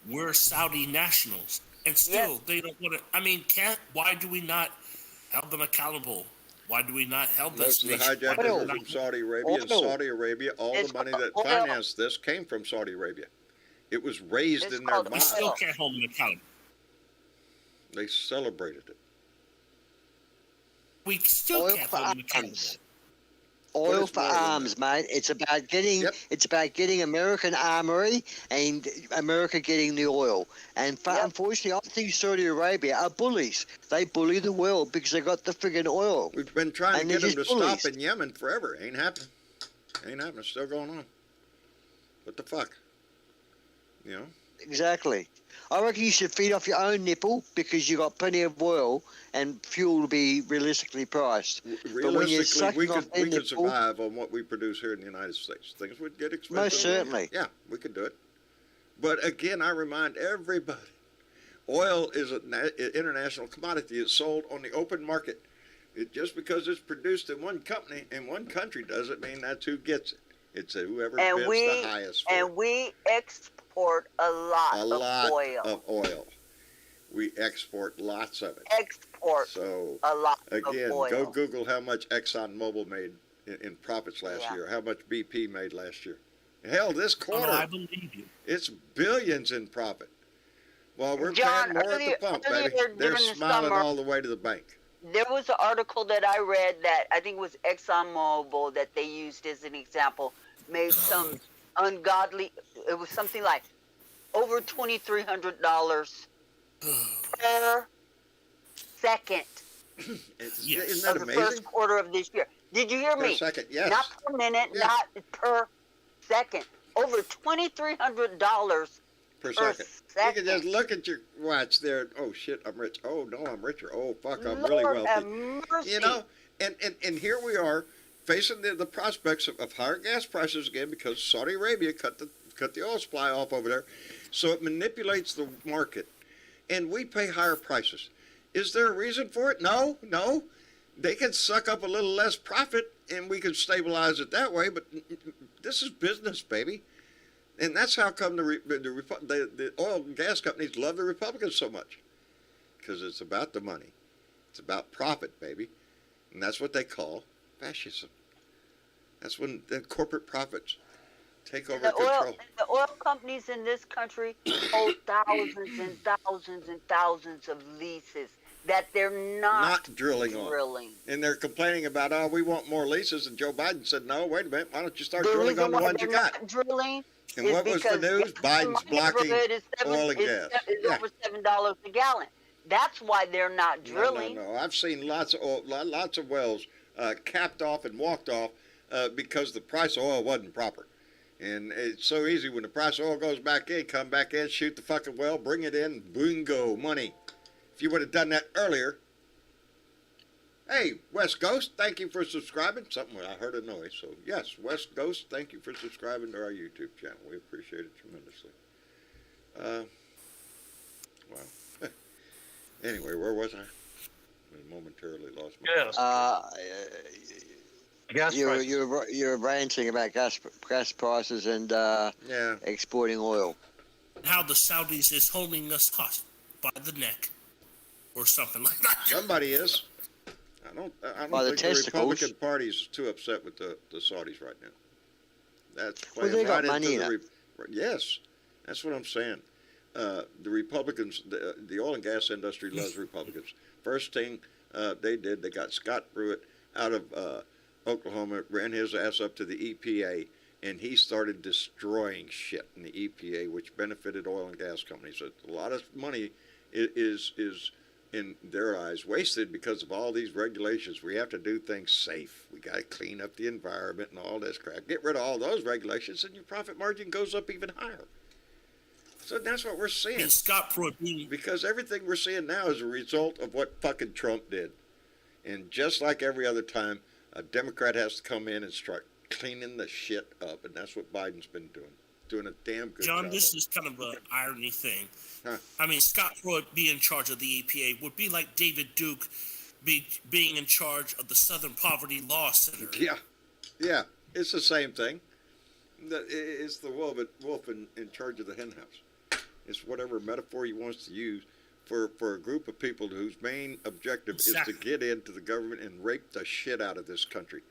Speaker 4: were Saudi nationals, and still
Speaker 3: Yes.
Speaker 4: they don't want to. I mean, why do we not hold them accountable? Why do we not help
Speaker 2: Most
Speaker 4: this
Speaker 2: of the
Speaker 4: nation? Why
Speaker 2: hijackers
Speaker 4: do we
Speaker 2: were
Speaker 4: not-
Speaker 2: from Saudi Arabia, and
Speaker 6: Oil.
Speaker 2: Saudi Arabia, all
Speaker 3: It's
Speaker 2: the money that
Speaker 3: oil.
Speaker 2: financed this came from Saudi Arabia. It was raised
Speaker 3: It's
Speaker 2: in their
Speaker 3: called
Speaker 4: We
Speaker 2: mind.
Speaker 4: still
Speaker 3: oil.
Speaker 4: can't hold them accountable.
Speaker 2: They celebrated it.
Speaker 4: We still
Speaker 6: Oil
Speaker 4: can't
Speaker 6: for
Speaker 4: hold them accountable.
Speaker 6: arms.
Speaker 2: But
Speaker 6: Oil
Speaker 2: it's
Speaker 6: for
Speaker 2: more than
Speaker 6: arms, mate. It's about getting
Speaker 2: Yep.
Speaker 6: American armory and America getting the oil. And
Speaker 3: Yep.
Speaker 6: unfortunately, I think Saudi Arabia are bullies. They bully the world because they got the friggin' oil.
Speaker 2: We've been trying
Speaker 6: And
Speaker 2: to get
Speaker 6: they're
Speaker 2: them to
Speaker 6: just bullies.
Speaker 2: stop in Yemen forever. Ain't happening. Ain't happening. Still going on. What the fuck? You know?
Speaker 6: Exactly. I reckon you should feed off your own nipple because you got plenty of oil and fuel to be realistically priced. when you're
Speaker 2: Realistically, we
Speaker 6: sucking off
Speaker 2: could
Speaker 6: their
Speaker 2: we could
Speaker 6: nipple-
Speaker 2: survive on what we produce here in the United States. Things would get expensive.
Speaker 6: Most certainly.
Speaker 2: Yeah, we could do it. But again, I remind everybody, oil is an international commodity. It's sold on the open market. Just because it's produced in one company in one country doesn't mean that's who gets it. It's whoever
Speaker 3: And
Speaker 2: bids
Speaker 3: we
Speaker 2: the highest for it.
Speaker 3: and we export a lot,
Speaker 2: A lot
Speaker 3: of oil.
Speaker 2: of oil. We export lots of it.
Speaker 3: Export
Speaker 2: So
Speaker 3: a lot
Speaker 2: again,
Speaker 3: of oil.
Speaker 2: go Google how much ExxonMobil made in profits last
Speaker 3: Yeah.
Speaker 2: year. How much BP made last year. Hell, this
Speaker 4: Oh, no, I
Speaker 2: quarter,
Speaker 4: believe you.
Speaker 2: it's billions in profit. Well, we're
Speaker 3: John,
Speaker 2: paying more
Speaker 3: earlier-
Speaker 2: at the pump,
Speaker 3: earlier
Speaker 2: baby. They're
Speaker 3: during the
Speaker 2: smiling
Speaker 3: summer-
Speaker 2: all the way to the bank.
Speaker 3: There was an article that I read that I think it was ExxonMobil that they used as an example, made some ungodly. It was something like over $2,300 per second
Speaker 4: Yes.
Speaker 2: Isn't that
Speaker 3: of the
Speaker 2: amazing?
Speaker 3: first quarter of this year. Did you hear
Speaker 2: Per
Speaker 3: me?
Speaker 2: second, yes.
Speaker 3: Not per minute,
Speaker 2: Yeah.
Speaker 3: not per second. Over $2,300
Speaker 2: Per
Speaker 3: per
Speaker 2: second. You
Speaker 3: second.
Speaker 2: can just look at your watch there. Oh shit, I'm rich. Oh no, I'm richer. Oh fuck, I'm really
Speaker 3: Lord have
Speaker 2: wealthy.
Speaker 3: mercy.
Speaker 2: You know, and here we are facing the prospects of higher gas prices again because Saudi Arabia cut the oil supply off over there, so it manipulates the market, and we pay higher prices. Is there a reason for it? No. They can suck up a little less profit, and we can stabilize it that way. But this is business, baby, and that's how come the oil and gas companies love the Republicans so much, because it's about the money, it's about profit, baby, and that's what they call fascism. That's when the corporate profits take over control.
Speaker 3: The oil companies in this country hold thousands and thousands and thousands of leases that they're
Speaker 2: Not drilling on.
Speaker 3: drilling.
Speaker 2: And they're complaining about, oh, we want more leases. And Joe Biden said, no, wait a minute. Why don't you start
Speaker 3: The
Speaker 2: drilling
Speaker 3: reason
Speaker 2: on the
Speaker 3: why
Speaker 2: ones you
Speaker 3: they're
Speaker 2: got?
Speaker 3: not drilling
Speaker 2: And
Speaker 3: is
Speaker 2: what was the
Speaker 3: because
Speaker 2: news?
Speaker 3: gas in
Speaker 2: Biden's
Speaker 3: my
Speaker 2: blocking
Speaker 3: neighborhood is
Speaker 2: oil and gas.
Speaker 3: is
Speaker 2: Yeah.
Speaker 3: over $7 a gallon. That's why they're not drilling.
Speaker 2: No. I've seen lots of wells capped off and walked off because the price of oil wasn't proper. And it's so easy when the price of oil goes back in, come back in, shoot the fucking well, bring it in, bingo, money. If you would have done that earlier. Hey, West Ghost, thank you for subscribing. Something, I heard a noise. So, yes, West Ghost, thank you for subscribing to our YouTube channel. We appreciate it tremendously. Wow. Anyway, where was I? I momentarily lost my...
Speaker 7: Yes. Gas prices.
Speaker 6: You're ranting about gas prices and
Speaker 2: Yeah.
Speaker 6: exporting oil.
Speaker 4: How the Saudis is holding us hot by the neck, or something like that.
Speaker 2: Somebody is. I don't
Speaker 6: By the
Speaker 2: think the
Speaker 6: testicles.
Speaker 2: Republican Party's too upset with the Saudis right now. That's
Speaker 6: Well,
Speaker 2: playing
Speaker 6: they got
Speaker 2: right
Speaker 6: money
Speaker 2: into
Speaker 6: in
Speaker 2: the yes, that's what I'm saying. The Republicans, the oil and gas industry loves Republicans. First thing they did, they got Scott Pruitt out of Oklahoma, ran his ass up to the EPA, and he started destroying shit in the EPA, which benefited oil and gas companies. A lot of money is in their eyes wasted because of all these regulations. We have to do things safe. We got to clean up the environment and all this crap. Get rid of all those regulations, and your profit margin goes up even higher. So that's what we're seeing.
Speaker 4: And Scott Pruitt being
Speaker 2: Because everything we're seeing now is a result of what fucking Trump did. And just like every other time, a Democrat has to come in and start cleaning the shit up, and that's what Biden's been doing a damn good
Speaker 4: John,
Speaker 2: job.
Speaker 4: this is kind of an irony thing.
Speaker 2: Huh.
Speaker 4: I mean, Scott Pruitt being in charge of the EPA would be like David Duke being in charge of the Southern Poverty Law Center.
Speaker 2: Yeah, it's the same thing. It's the wolf in charge of the hen house. It's whatever metaphor he wants to use for a group of people whose main objective
Speaker 4: Exactly.
Speaker 2: is to get into the government and rape the shit out of this country.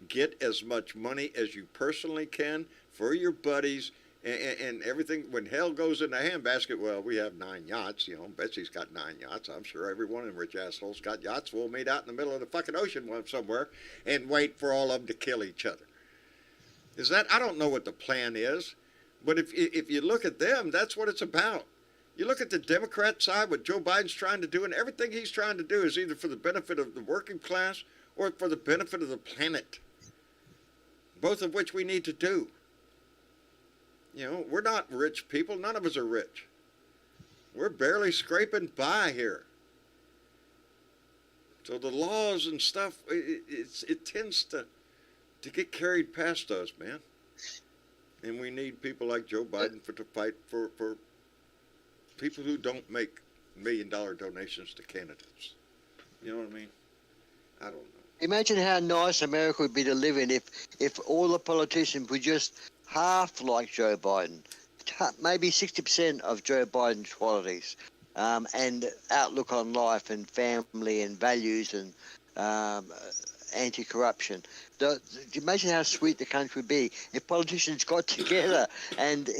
Speaker 2: Get as much money as you personally can for your buddies and everything. When hell goes in the handbasket, well, we have 9 yachts. You know, Betsy's got 9 yachts. I'm sure every one of them rich assholes got yachts. We'll meet out in the middle of the fucking ocean somewhere and wait for all of them to kill each other. I don't know what the plan is, but if you look at them, that's what it's about. You look at the Democrat side, what Joe Biden's trying to do, and everything he's trying to do is either for the benefit of the working class or for the benefit of the planet, both of which we need to do. You know, we're not rich people. None of us are rich. We're barely scraping by here. So the laws and stuff, it tends to get carried past us, man. And we need people like Joe Biden to fight for people who don't make $1 million donations to candidates. You know what I mean? I don't know.
Speaker 6: Imagine how nice America would be to live in if all the politicians were just half like Joe Biden, maybe 60% of Joe Biden's qualities, and outlook on life and family and values and anti-corruption. Imagine how sweet the country would be if politicians got together and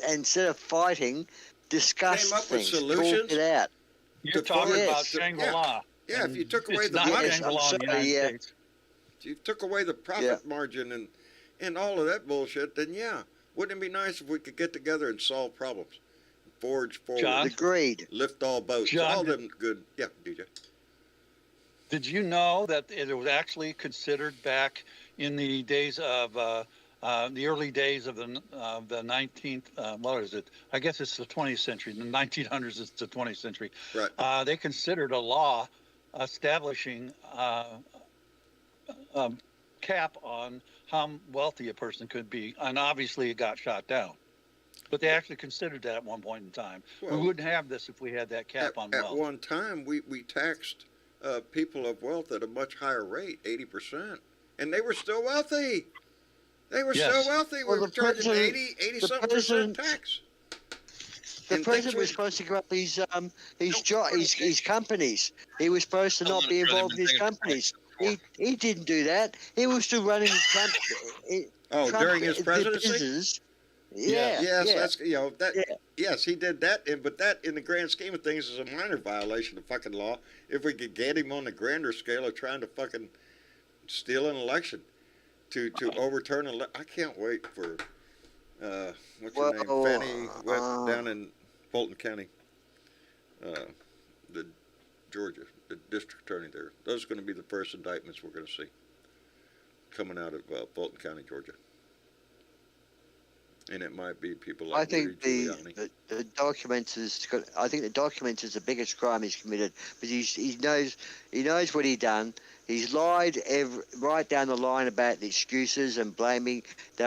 Speaker 6: instead of fighting, discuss
Speaker 2: Came up with
Speaker 6: things,
Speaker 2: solutions.
Speaker 6: talk it out.
Speaker 7: You're talking
Speaker 6: Yes.
Speaker 7: about Shangri-La.
Speaker 2: Yeah, if you took away
Speaker 7: It's
Speaker 2: the
Speaker 7: not
Speaker 2: money,
Speaker 7: Shangri-La in the United
Speaker 6: yeah.
Speaker 7: States.
Speaker 2: if you took away the profit margin and all of that bullshit, then yeah, wouldn't it be nice if we could get together and solve problems, forge forward,
Speaker 7: John?
Speaker 6: Agreed.
Speaker 2: lift all boats,
Speaker 7: John,
Speaker 2: all them good. Yeah, DJ.
Speaker 7: Did you know that it was actually considered back in the days of the early days of the 19th? What is it? I guess it's the 20th century. In the 1900s, it's the 20th century.
Speaker 2: Right.
Speaker 7: They considered a law establishing cap on how wealthy a person could be, and obviously it got shot down. But they actually considered that at one point in time.
Speaker 2: Well,
Speaker 7: we wouldn't have this if we had that cap on wealth.
Speaker 2: At one time, we taxed people of wealth at a much higher rate, 80%, and they were still wealthy. They were
Speaker 7: Yes.
Speaker 2: still wealthy.
Speaker 6: Well,
Speaker 2: We were
Speaker 6: the
Speaker 2: charging
Speaker 6: president-
Speaker 2: 80-something
Speaker 6: the
Speaker 2: percent
Speaker 6: president-
Speaker 2: tax.
Speaker 6: The
Speaker 2: And
Speaker 6: president
Speaker 2: things
Speaker 6: was supposed to give up his companies. He was supposed to not be involved in his companies. He didn't do that. He was still running Trump.
Speaker 2: During his presidency?
Speaker 6: business.
Speaker 7: Yeah.
Speaker 2: Yes,
Speaker 6: yeah.
Speaker 2: that's that.
Speaker 6: Yeah.
Speaker 2: Yes, he did that, but that, in the grand scheme of things, is a minor violation of fucking law. If we could get him on the grander scale of trying to fucking steal an election, to overturn I can't wait for what's her name, Fannie Webb down in Fulton County, the Georgia, the district attorney there. Those are going to be the first indictments we're going to see coming out of Fulton County, Georgia. And it might be people
Speaker 6: I
Speaker 2: like Rudy
Speaker 6: think
Speaker 2: Giuliani.
Speaker 6: the documents is. I think the documents is the biggest crime he's committed. But he knows what he done. He's lied right down the line about the excuses and blaming. They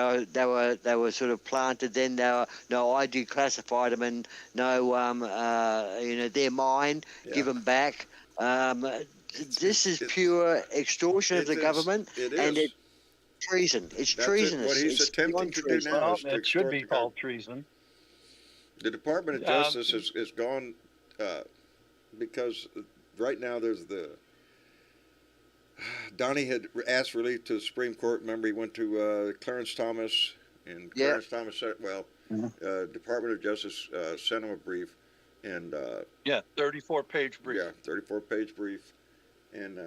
Speaker 6: were sort of planted. Then they were, no, I declassified them, and no, they're mine.
Speaker 2: Yeah.
Speaker 6: Give them back. This is pure extortion of the government,
Speaker 2: It is.
Speaker 6: and it's treason. It's
Speaker 2: That's
Speaker 6: treasonous.
Speaker 2: what he's
Speaker 6: It's
Speaker 2: attempting
Speaker 6: beyond
Speaker 2: to do
Speaker 6: treason.
Speaker 2: now.
Speaker 7: Well,
Speaker 2: is to
Speaker 7: it should
Speaker 2: extort
Speaker 7: be
Speaker 2: the
Speaker 7: called
Speaker 2: government.
Speaker 7: treason.
Speaker 2: The Department of Justice is gone because right now there's Donnie had asked relief to the Supreme Court. Remember, he went to Clarence Thomas, and Clarence Thomas said, well, Department of Justice sent him a brief, and
Speaker 7: 34-page brief.
Speaker 2: yeah, 34-page brief, and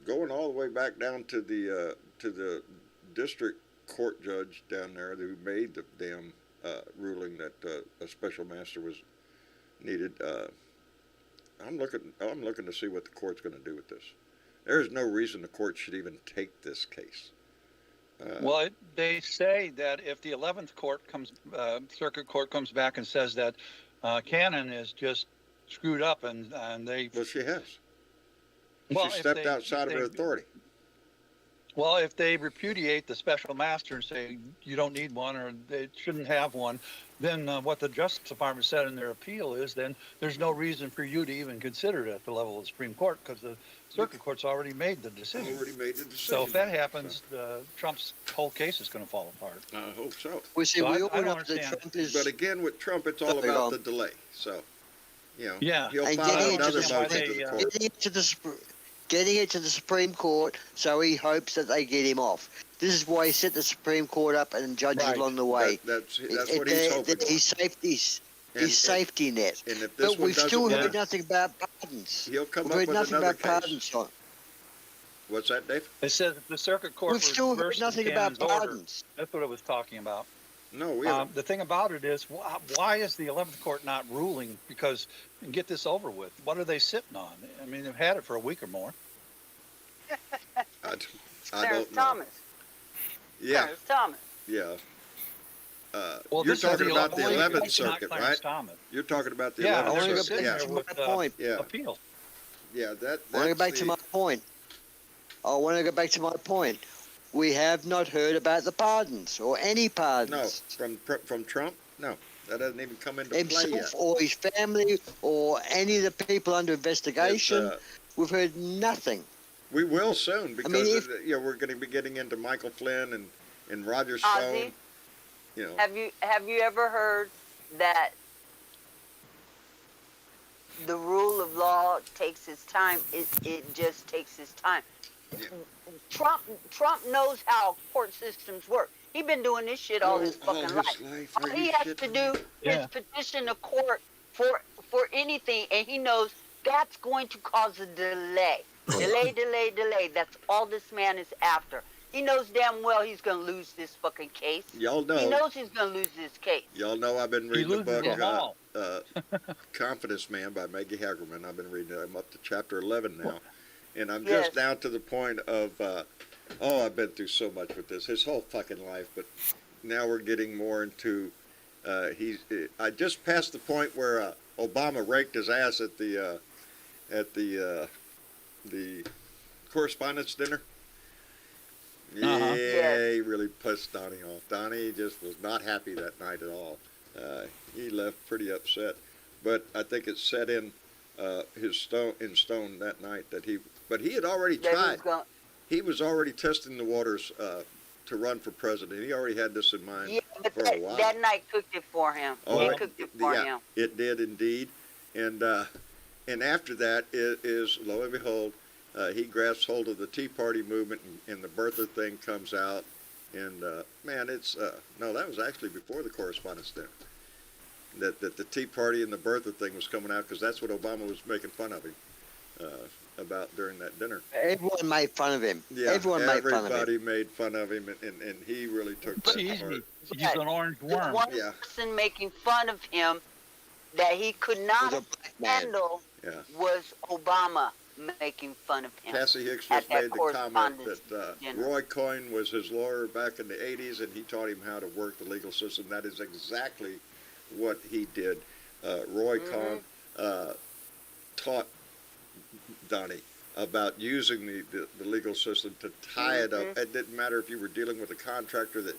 Speaker 2: going all the way back down to the district court judge down there who made the damn ruling that a special master was needed. I'm looking to see what the court's going to do with this. There is no reason the court should even take this case.
Speaker 7: Well, they say that if the 11th Circuit Court comes back and says that Cannon is just screwed up, and they.
Speaker 2: Well, she has.
Speaker 7: Well,
Speaker 2: she stepped outside of her authority.
Speaker 7: Well, if they repudiate the special master and say you don't need one or they shouldn't have one, then what the Justice Department said in their appeal is then there's no reason for you to even consider it at the level of the Supreme Court because the Circuit Court's already made the decision. So if that happens, Trump's whole case is going to fall apart.
Speaker 2: I hope so.
Speaker 6: We see,
Speaker 7: So
Speaker 6: we
Speaker 7: I
Speaker 6: all
Speaker 7: don't
Speaker 6: know that
Speaker 7: understand.
Speaker 6: Trump is.
Speaker 2: But again, with Trump, it's all about the delay. So,
Speaker 7: Yeah.
Speaker 2: he'll
Speaker 6: And
Speaker 2: file
Speaker 6: getting
Speaker 2: another
Speaker 6: it to the
Speaker 2: motion to the court.
Speaker 6: Getting it to the Supreme Court, so he hopes that they get him off. This is why he set the Supreme Court up and judges along the way.
Speaker 2: That's what he's hoping for.
Speaker 6: His safety net.
Speaker 2: And if this
Speaker 6: But
Speaker 2: one
Speaker 6: we've still
Speaker 2: doesn't
Speaker 6: heard
Speaker 2: work,
Speaker 6: nothing about pardons.
Speaker 2: he'll come
Speaker 6: We've
Speaker 2: up
Speaker 6: heard
Speaker 2: with
Speaker 6: nothing
Speaker 2: another
Speaker 6: about
Speaker 2: case.
Speaker 6: pardons, John.
Speaker 2: What's that, Dave?
Speaker 7: It says if the Circuit Court
Speaker 6: We've still heard
Speaker 7: reversed
Speaker 6: nothing about
Speaker 7: Cannon's order.
Speaker 6: pardons.
Speaker 7: That's what it was talking about.
Speaker 2: No, we haven't.
Speaker 7: The thing about it is, why is the 11th Court not ruling? Because get this over with. What are they sitting on? I mean, they've had it for a week or more.
Speaker 2: I
Speaker 3: Clarence
Speaker 2: don't know.
Speaker 3: Thomas.
Speaker 2: Yeah,
Speaker 3: Clarence Thomas.
Speaker 2: yeah.
Speaker 7: Well,
Speaker 2: You're
Speaker 7: this is
Speaker 2: talking about the 11th
Speaker 7: not
Speaker 2: Circuit,
Speaker 7: Clarence
Speaker 2: right?
Speaker 7: Thomas.
Speaker 2: You're talking about the
Speaker 7: Yeah,
Speaker 2: 11th
Speaker 6: I want to go
Speaker 2: Circuit.
Speaker 6: back
Speaker 2: Yeah,
Speaker 6: to
Speaker 7: with,
Speaker 6: my point.
Speaker 2: yeah,
Speaker 7: Appeal.
Speaker 2: yeah.
Speaker 6: I want to go back to my point. I want to go back to my point. We have not heard about the pardons or any pardons.
Speaker 2: No, from Trump. No, that hasn't even come into play
Speaker 6: Himself
Speaker 2: yet.
Speaker 6: or his family or any of the people under investigation. We've heard nothing.
Speaker 2: We will soon because
Speaker 6: mean,
Speaker 2: we're going to be getting into Michael Flynn and Roger Stone.
Speaker 3: Ozzy,
Speaker 2: You know,
Speaker 3: have you ever heard that the rule of law takes its time? It just takes its time.
Speaker 2: Yeah.
Speaker 3: Trump knows how court systems work. He's been doing this shit all his fucking life. All he has to do is petition a court for anything, and he knows that's going to cause a delay. Delay. That's all this man is after. He knows damn well he's going to lose this fucking case.
Speaker 2: Y'all know.
Speaker 3: He knows he's going to lose this case.
Speaker 2: Y'all know I've been reading the
Speaker 7: loses them all.
Speaker 2: book Confidence Man by Maggie Hagerman. I've been reading it. I'm up to chapter 11 now. And I'm just down to the point of, I've been through so much with this, his whole fucking life. But now we're getting more into, I just passed the point where Obama raked his ass at the correspondence dinner. Yeah, he really pissed Donnie off. Donnie just was not happy that night at all. He left pretty upset. But I think it set in stone that night that he had already tried. He was already testing the waters to run for president. He already had this in mind
Speaker 3: but
Speaker 2: for a while.
Speaker 3: that night cooked it for him. It cooked it for him.
Speaker 2: It did indeed. And after that is lo and behold, he grasps hold of the Tea Party movement, and the birther thing comes out. And man, it's no, that was actually before the correspondence dinner. That the Tea Party and the birther thing was coming out because that's what Obama was making fun of him about during that dinner.
Speaker 6: Everyone made fun of him.
Speaker 2: Yeah,
Speaker 6: Everybody
Speaker 2: made fun of him, and he really took that part.
Speaker 7: He's an orange worm.
Speaker 3: The one person making fun of him that he could not handle was Obama. making fun of him.
Speaker 2: Cassie Hicks
Speaker 3: at
Speaker 2: just
Speaker 3: that
Speaker 2: made the comment
Speaker 3: correspondence
Speaker 2: that
Speaker 3: dinner.
Speaker 2: Roy Coyne was his lawyer back in the 80s, and he taught him how to work the legal system. That is exactly what he did. Roy Coyne taught Donnie about using the legal system to tie it up. It didn't matter if you were dealing with a contractor that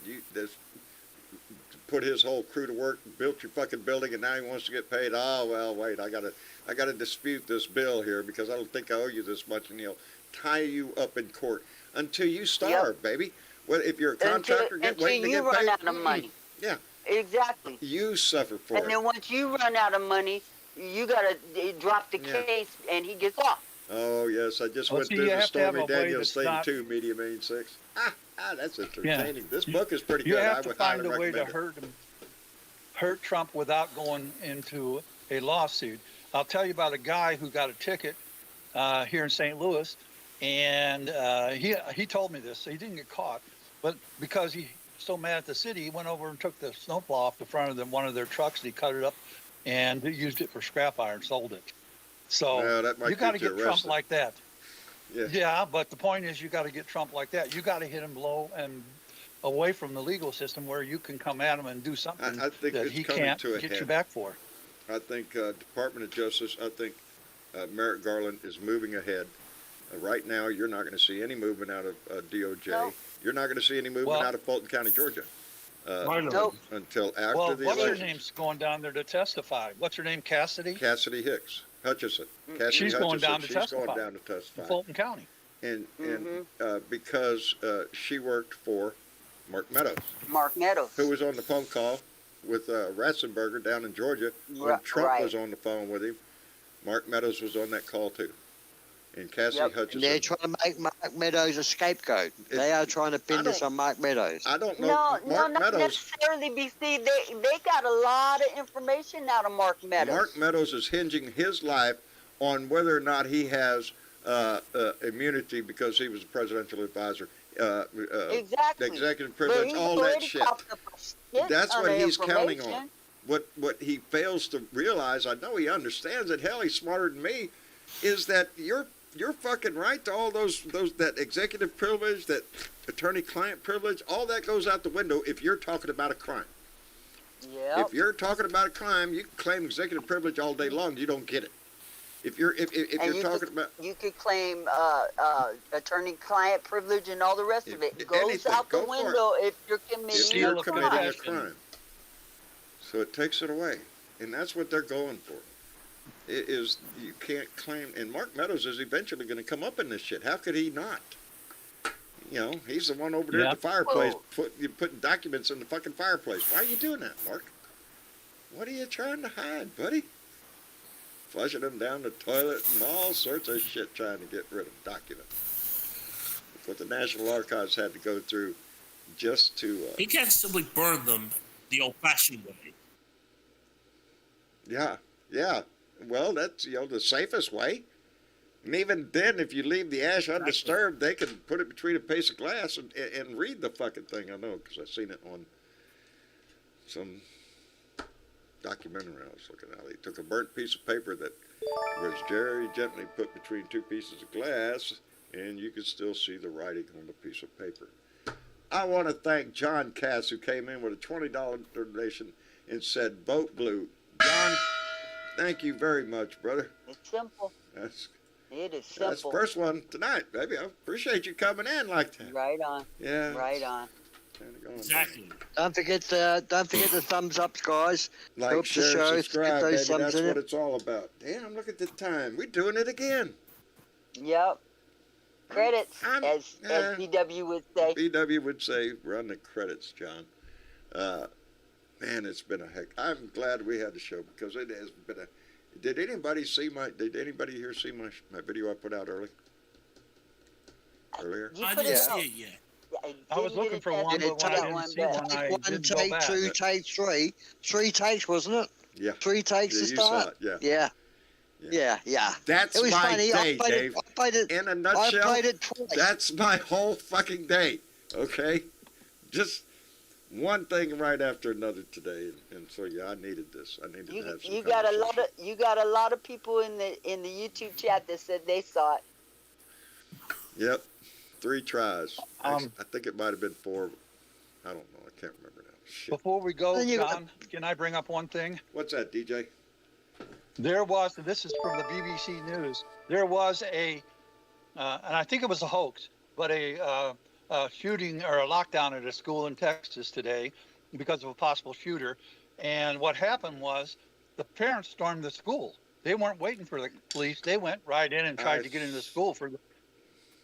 Speaker 2: put his whole crew to work, built your fucking building, and now he wants to get paid. Oh well, wait, I gotta dispute this bill here because I don't think I owe you this much, and he'll tie you up in court until you starve, baby. Well, if you're a contractor,
Speaker 3: until
Speaker 2: waiting to
Speaker 3: you
Speaker 2: get
Speaker 3: run
Speaker 2: paid.
Speaker 3: out of money.
Speaker 2: Yeah,
Speaker 3: Exactly.
Speaker 2: you suffer for
Speaker 3: And
Speaker 2: it.
Speaker 3: then once you run out of money, you gotta drop the case, and he gets off.
Speaker 2: Oh yes, I just
Speaker 7: Well,
Speaker 2: went
Speaker 7: see,
Speaker 2: through
Speaker 7: you
Speaker 2: the
Speaker 7: have to have
Speaker 2: Stormy
Speaker 7: a way
Speaker 2: Daniels
Speaker 7: that's
Speaker 2: thing
Speaker 7: not-
Speaker 2: too. Media Main 6. That's entertaining. This book is pretty
Speaker 7: You
Speaker 2: good. I
Speaker 7: have to
Speaker 2: would
Speaker 7: find
Speaker 2: highly
Speaker 7: a way to
Speaker 2: recommend it.
Speaker 7: hurt Trump without going into a lawsuit. I'll tell you about a guy who got a ticket here in St. Louis, and he told me this. He didn't get caught, but because he's so mad at the city, he went over and took the snowplow off the front of one of their trucks, and he cut it up and he used it for scrap iron, sold it. So
Speaker 2: Well, that might
Speaker 7: you got to
Speaker 2: get you
Speaker 7: get Trump
Speaker 2: arrested.
Speaker 7: like that.
Speaker 2: Yeah.
Speaker 7: Yeah, but the point is, you got to get Trump like that. You got to hit him low and away from the legal system, where you can come at him and do something
Speaker 2: I think
Speaker 7: that
Speaker 2: it's
Speaker 7: he
Speaker 2: coming
Speaker 7: can't
Speaker 2: to a
Speaker 7: get
Speaker 2: head.
Speaker 7: you back for.
Speaker 2: I think Department of Justice, I think Merrick Garland is moving ahead. Right now, you're not going to see any movement out of DOJ.
Speaker 3: No.
Speaker 2: You're not going to see any movement out of Fulton County, Georgia,
Speaker 4: Why not?
Speaker 3: Nope.
Speaker 2: until after
Speaker 7: Well,
Speaker 2: the
Speaker 7: what's her
Speaker 2: election.
Speaker 7: name's going down there to testify? What's her name? Cassidy?
Speaker 2: Cassidy Hicks, Hutchison. Cassidy
Speaker 7: She's going down to
Speaker 2: She's
Speaker 7: testify.
Speaker 2: going down to
Speaker 7: In
Speaker 2: testify.
Speaker 7: Fulton County.
Speaker 2: And because she worked for Mark Meadows,
Speaker 3: Mark Meadows.
Speaker 2: who was on the phone call with Ratzenberger down in Georgia when
Speaker 3: Right.
Speaker 2: Trump was on the phone with him. Mark Meadows was on that call too. And Cassie
Speaker 3: Yep.
Speaker 2: Hutchison.
Speaker 6: They're trying to make Mark Meadows a scapegoat. They are trying to pin this on Mark Meadows.
Speaker 2: I don't know.
Speaker 3: No,
Speaker 2: Mark
Speaker 3: not
Speaker 2: Meadows.
Speaker 3: necessarily. BC, they got a lot of information out of Mark Meadows.
Speaker 2: Mark Meadows is hinging his life on whether or not he has immunity because he was a presidential advisor.
Speaker 3: Exactly.
Speaker 2: Executive
Speaker 3: But
Speaker 2: privilege,
Speaker 3: he's
Speaker 2: all that
Speaker 3: already
Speaker 2: shit.
Speaker 3: copped up a shit
Speaker 2: That's
Speaker 3: ton
Speaker 2: what
Speaker 3: of
Speaker 2: he's counting on.
Speaker 3: information.
Speaker 2: What he fails to realize, I know he understands it, hell, he's smarter than me, is that you're fucking right to all those that executive privilege, that attorney-client privilege, all that goes out the window if you're talking about a crime.
Speaker 3: Yep.
Speaker 2: If you're talking about a crime, you can claim executive privilege all day long. You don't get it. If you're talking about
Speaker 3: You could claim attorney-client privilege and all the rest of it. It goes
Speaker 2: anything,
Speaker 3: out the
Speaker 2: go for it.
Speaker 3: window if you're
Speaker 2: if
Speaker 3: committing
Speaker 2: you're
Speaker 3: a
Speaker 2: committing a
Speaker 3: crime.
Speaker 2: crime, so it takes it away, and that's what they're going for. It is you can't claim, and Mark Meadows is eventually going to come up in this shit. How could he not? You know, he's the one over there at the fireplace, putting documents in the fucking fireplace. Why are you doing that, Mark? What are you trying to hide, buddy? Flushing them down the toilet and all sorts of shit, trying to get rid of documents. What the National Archives had to go through just to.
Speaker 4: He can't simply burn them the old-fashioned way.
Speaker 2: Yeah. Well, that's the safest way. And even then, if you leave the ash undisturbed, they can put it between a piece of glass and read the fucking thing. I know because I've seen it on some documentary I was looking at. They took a burnt piece of paper that was very gently put between two pieces of glass, and you could still see the writing on the piece of paper. I want to thank John Cass, who came in with a $20 donation and said, "Vote blue." John, thank you very much, brother.
Speaker 3: It's simple. It is simple.
Speaker 2: That's the first one tonight, baby. I appreciate you coming in like that.
Speaker 3: Right on.
Speaker 2: Yeah.
Speaker 3: Right on.
Speaker 4: Exactly.
Speaker 6: Don't forget the thumbs up, guys.
Speaker 2: Like,
Speaker 6: Help the
Speaker 2: share,
Speaker 6: show.
Speaker 2: subscribe,
Speaker 6: Get those
Speaker 2: baby.
Speaker 6: thumbs
Speaker 2: That's
Speaker 6: in
Speaker 2: what
Speaker 6: it.
Speaker 2: it's all about. Damn, look at the time. We're doing it again.
Speaker 3: Yep. Credits,
Speaker 2: I'm-
Speaker 3: as BW would say.
Speaker 2: BW would say, run the credits, John. Man, it's been a heck. I'm glad we had the show because it has been a. Did anybody here see my video I put out earlier?
Speaker 3: You
Speaker 4: I
Speaker 3: put
Speaker 4: didn't
Speaker 3: it
Speaker 4: see
Speaker 3: out.
Speaker 4: it yet.
Speaker 7: I was looking for one, but when I didn't see one, I
Speaker 6: One
Speaker 7: didn't go
Speaker 6: take,
Speaker 7: back.
Speaker 6: two take, three. 3 takes, wasn't it?
Speaker 2: Yeah.
Speaker 6: 3 takes
Speaker 2: Yeah,
Speaker 6: to
Speaker 2: you saw
Speaker 6: start.
Speaker 2: it, yeah.
Speaker 6: Yeah.
Speaker 2: That's
Speaker 6: It was
Speaker 2: my
Speaker 6: funny.
Speaker 2: day,
Speaker 6: I
Speaker 2: Dave.
Speaker 6: played it.
Speaker 2: In a
Speaker 6: I
Speaker 2: nutshell,
Speaker 6: played it twice.
Speaker 2: that's my whole fucking day. Okay, just one thing right after another today, and so yeah, I needed this. I needed to have some
Speaker 3: You got a lot of
Speaker 2: conversation.
Speaker 3: people in the YouTube chat that said they saw it.
Speaker 2: Yep, 3 tries.
Speaker 7: Um,
Speaker 2: Actually, I think it might have been 4. I don't know. I can't remember now. Shit.
Speaker 7: Before we go,
Speaker 6: Then you got-
Speaker 7: John, can I bring up one thing?
Speaker 2: What's that, DJ?
Speaker 7: There was, and this is from the BBC News, there was and I think it was a hoax, but a shooting or a lockdown at a school in Texas today because of a possible shooter. And what happened was the parents stormed the school. They weren't waiting for the police. They went right in and tried to get into the school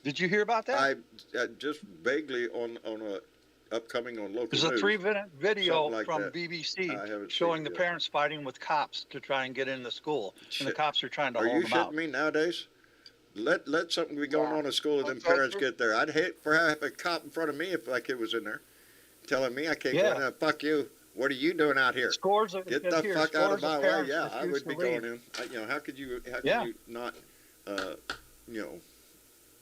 Speaker 7: Did you hear about that?
Speaker 2: I just vaguely on a upcoming on local
Speaker 7: There's a
Speaker 2: news.
Speaker 7: 3-minute video
Speaker 2: like
Speaker 7: from
Speaker 2: that. I
Speaker 7: BBC
Speaker 2: haven't
Speaker 7: showing
Speaker 2: seen
Speaker 7: the
Speaker 2: it yet.
Speaker 7: parents fighting with cops to try and get in the school. And the
Speaker 2: Shit.
Speaker 7: cops are trying to
Speaker 2: Are
Speaker 7: hold
Speaker 2: you
Speaker 7: them
Speaker 2: shitting
Speaker 7: out.
Speaker 2: me nowadays? Let something be going on in school and then
Speaker 3: That's right.
Speaker 2: parents get there. I'd hate for have a cop in front of me if my kid was in there, telling me I can't go in there. Fuck you. What are you doing out here?
Speaker 7: Scores of
Speaker 2: Get the fuck out of my way.
Speaker 7: parents
Speaker 2: Yeah, I
Speaker 7: refuse
Speaker 2: would be
Speaker 7: to leave.
Speaker 2: going in. How could you
Speaker 7: Yeah.
Speaker 2: not,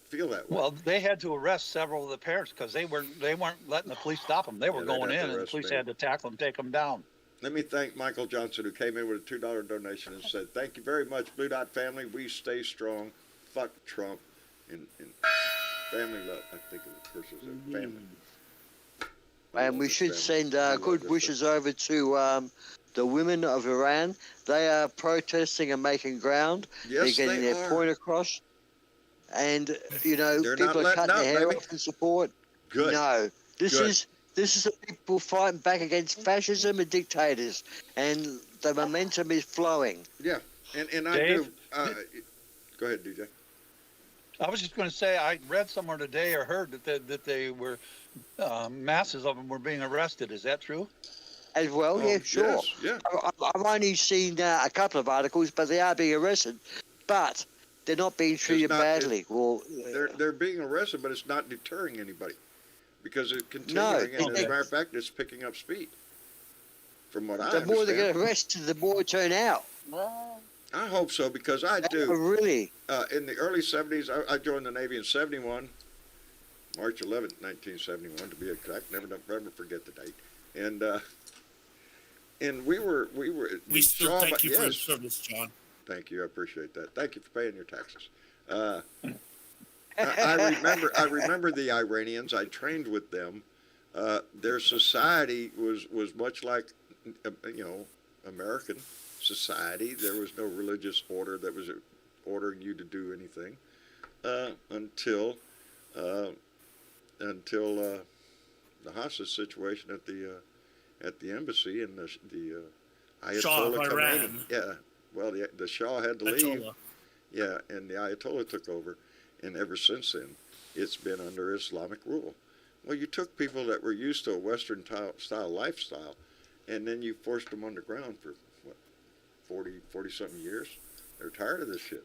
Speaker 2: feel that way?
Speaker 7: Well, they had to arrest several of the parents because they weren't letting the police stop them. They were
Speaker 2: they'd
Speaker 7: going
Speaker 2: have to
Speaker 7: in, and the
Speaker 2: arrest
Speaker 7: police
Speaker 2: me.
Speaker 7: had to tackle them, take them down.
Speaker 2: Let me thank Michael Johnson, who came in with a $2 donation and said, "Thank you very much, Blue Dot family. We stay strong. Fuck Trump." And family love. I think the person said family.
Speaker 6: And we should send good wishes
Speaker 2: over.
Speaker 6: over to the women of Iran. They are protesting and making ground.
Speaker 2: Yes,
Speaker 6: They're getting
Speaker 2: they
Speaker 6: their
Speaker 2: are.
Speaker 6: point across. And,
Speaker 2: They're not
Speaker 6: people are
Speaker 2: letting
Speaker 6: cutting
Speaker 2: up,
Speaker 6: their hair
Speaker 2: baby.
Speaker 6: off in support.
Speaker 2: Good.
Speaker 6: No. This
Speaker 2: Good.
Speaker 6: is the people fighting back against fascism and dictators. And the momentum is flowing.
Speaker 2: Yeah, and I
Speaker 7: Dave?
Speaker 2: do. Go ahead, DJ.
Speaker 7: I was just going to say, I read somewhere today or heard that they were masses of them were being arrested. Is that true?
Speaker 6: As well, yeah, sure.
Speaker 2: Yes, yeah.
Speaker 6: I've only seen a couple of articles, but they are being arrested. But they're not being treated
Speaker 2: not-
Speaker 6: badly. Well,
Speaker 2: They're being arrested, but it's not deterring anybody because it's continuing.
Speaker 6: No,
Speaker 2: and as a
Speaker 7: okay.
Speaker 2: matter of fact, it's picking up speed. From what I
Speaker 6: the more they
Speaker 2: understand.
Speaker 6: get arrested, the more turn out.
Speaker 3: Well,
Speaker 2: I hope so because I
Speaker 6: Oh,
Speaker 2: do.
Speaker 6: really?
Speaker 2: In the early 70s, I joined the Navy in 71, March 11th, 1971, to be exact. Never forget the date. And we were.
Speaker 4: We still thank you for your
Speaker 2: yes.
Speaker 4: service, John.
Speaker 2: Thank you. I appreciate that. Thank you for paying your taxes. I remember the Iranians. I trained with them. Their society was much like, American society. There was no religious order that was ordering you to do anything until the hostage situation at the embassy and the
Speaker 4: Shah of
Speaker 2: Ayatollah Khomeini.
Speaker 4: Iran.
Speaker 2: Yeah. Well, the Shah had to leave.
Speaker 4: Ayatollah.
Speaker 2: Yeah, and the Ayatollah took over, and ever since then, it's been under Islamic rule. Well, you took people that were used to a Western style lifestyle, and then you forced them underground for, 40-something years. They're tired of this shit.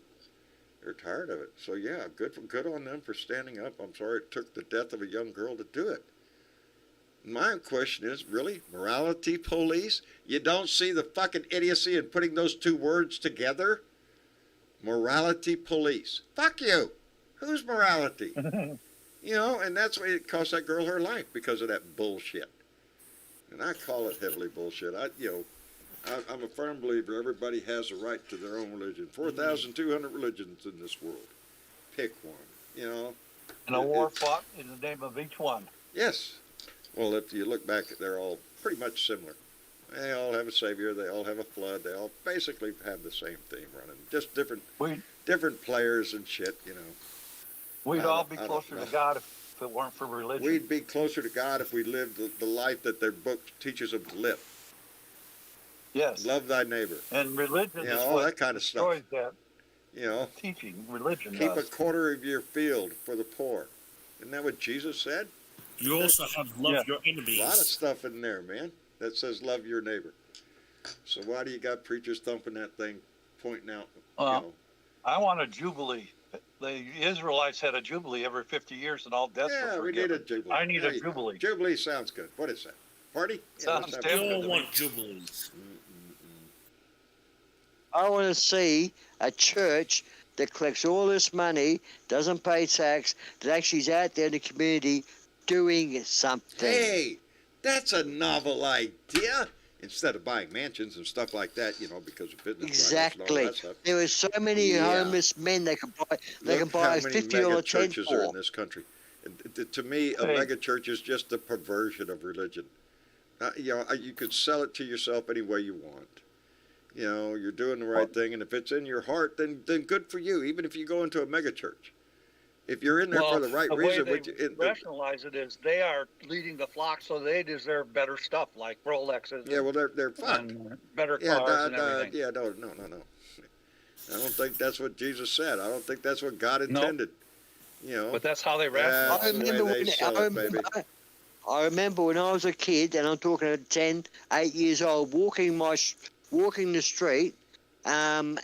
Speaker 2: They're tired of it. So, yeah, good on them for standing up. I'm sorry it took the death of a young girl to do it. My question is, really? Morality police? You don't see the fucking idiocy in putting those two words together? Morality police. Fuck you. Who's morality? And that's why it cost that girl her life because of that bullshit. And I call it heavily bullshit. I'm a firm believer everybody has a right to their own religion. 4,200 religions in this world. Pick one,
Speaker 7: And a war fought in the name of each one.
Speaker 2: Yes. Well, if you look back, they're all pretty much similar. They all have a savior. They all have a flood. They all basically have the same theme running. Just different players and shit,
Speaker 7: We'd all be
Speaker 2: I don't
Speaker 7: closer
Speaker 2: know.
Speaker 7: to God if it weren't for religion.
Speaker 2: We'd be closer to God if we lived the life that their book teaches them to live.
Speaker 7: Yes.
Speaker 2: Love thy neighbor.
Speaker 7: And religion is
Speaker 2: all
Speaker 7: what
Speaker 2: that kind of stuff.
Speaker 7: destroys that teaching. Religion
Speaker 2: Keep a
Speaker 7: does.
Speaker 2: quarter of your field for the poor. Isn't that what Jesus said?
Speaker 4: You also have love your
Speaker 2: A lot of
Speaker 4: enemies.
Speaker 2: stuff in there, man, that says love your neighbor. So why do you got preachers thumping that thing, pointing out,
Speaker 7: I want a jubilee. The Israelites had a jubilee every 50 years, and all deaths
Speaker 2: Yeah,
Speaker 7: were
Speaker 2: we need
Speaker 7: forgiven.
Speaker 2: a jubilee.
Speaker 7: I need
Speaker 2: There
Speaker 7: a
Speaker 2: you go.
Speaker 7: jubilee.
Speaker 2: Jubilee sounds good. What is that? Party?
Speaker 7: Sounds
Speaker 2: let's have
Speaker 7: terrible.
Speaker 4: We
Speaker 2: a-
Speaker 4: all want jubilees.
Speaker 6: I want to see a church that collects all this money, doesn't pay tax, that actually is out there in the community doing something.
Speaker 2: Hey, That's a novel idea. Instead of buying mansions and stuff like that, because of business rights and all
Speaker 6: Exactly.
Speaker 2: that stuff.
Speaker 6: There were so many
Speaker 2: Yeah.
Speaker 6: homeless men they could buy. They can
Speaker 2: Look
Speaker 6: buy
Speaker 2: how
Speaker 6: a
Speaker 2: many
Speaker 6: $50
Speaker 2: mega
Speaker 6: tent
Speaker 2: churches are in
Speaker 6: for.
Speaker 2: this country. To me, a
Speaker 7: Hey.
Speaker 2: mega church is just a perversion of religion. You could sell it to yourself any way you want. You're doing the right thing, and if it's in your heart, then good for you. Even if you go into a mega church, if you're in there for the right reason,
Speaker 7: way they rationalize it is they are leading the flock, so they deserve better stuff like Rolexes.
Speaker 2: yeah, well, they're fucked.
Speaker 7: And better
Speaker 2: Yeah,
Speaker 7: cars and everything.
Speaker 2: yeah, no. I don't think that's what Jesus said. I don't think that's what God intended.
Speaker 7: But that's how they
Speaker 2: That's
Speaker 7: rationalize
Speaker 2: the
Speaker 7: it.
Speaker 2: way they sell it, baby.
Speaker 6: I remember when I was a kid, and I'm talking at 10, 8 years old, walking the street, and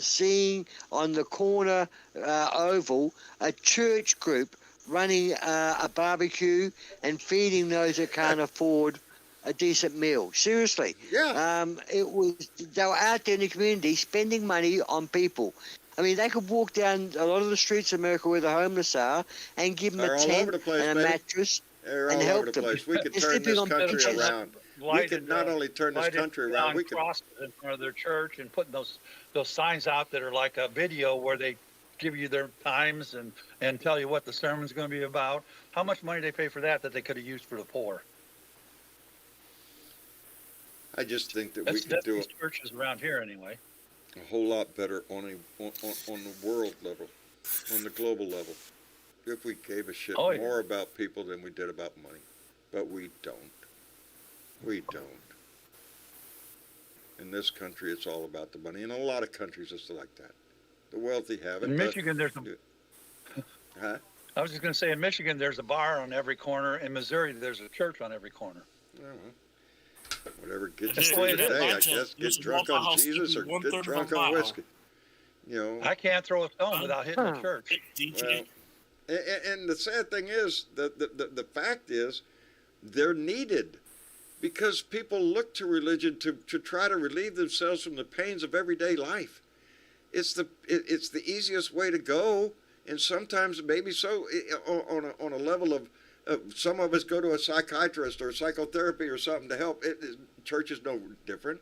Speaker 6: seeing on the corner oval a church group running a barbecue and feeding those that can't afford a decent meal. Seriously.
Speaker 2: Yeah.
Speaker 6: They were out there in the community spending money on people. I mean, they could walk down a lot of the streets of America where the homeless are and give them
Speaker 2: They're
Speaker 6: a
Speaker 2: all
Speaker 6: tent
Speaker 2: over the place,
Speaker 6: and a
Speaker 2: baby.
Speaker 6: mattress.
Speaker 2: They're
Speaker 6: and
Speaker 2: all
Speaker 6: help
Speaker 2: over the
Speaker 6: them.
Speaker 2: place. We could
Speaker 6: They're
Speaker 2: turn this
Speaker 6: sleeping on
Speaker 2: country
Speaker 6: benches.
Speaker 2: around. We could not only turn this country around, we could.
Speaker 7: Crosses in front of their church and putting those signs out that are like a video where they give you their times and tell you what the sermon's going to be about. How much money they pay for that they could have used for the poor?
Speaker 2: I just think that we
Speaker 7: That's
Speaker 2: could do
Speaker 7: these churches around here anyway.
Speaker 2: a whole lot better on the world level, on the global level, if we gave a shit
Speaker 7: Oh, yeah.
Speaker 2: more about people than we did about money. But we don't. We don't. In this country, it's all about the money. In a lot of countries, it's like that. The wealthy have it.
Speaker 7: In Michigan, there's
Speaker 2: Huh?
Speaker 7: I was just going to say, in Michigan, there's a bar on every corner. In Missouri, there's a church on every corner.
Speaker 2: Whatever gets
Speaker 7: That's
Speaker 2: you
Speaker 7: the way
Speaker 2: through
Speaker 7: it
Speaker 2: the
Speaker 7: is.
Speaker 2: day, I guess. Get drunk on Jesus or get drunk on whiskey.
Speaker 7: I can't throw a stone without hitting the church.
Speaker 2: Well, and the sad thing is, the fact is, they're needed because people look to religion to try to relieve themselves from the pains of everyday life. It's the easiest way to go, and sometimes maybe so on a level of some of us go to a psychiatrist or psychotherapy or something to help. Church is no different.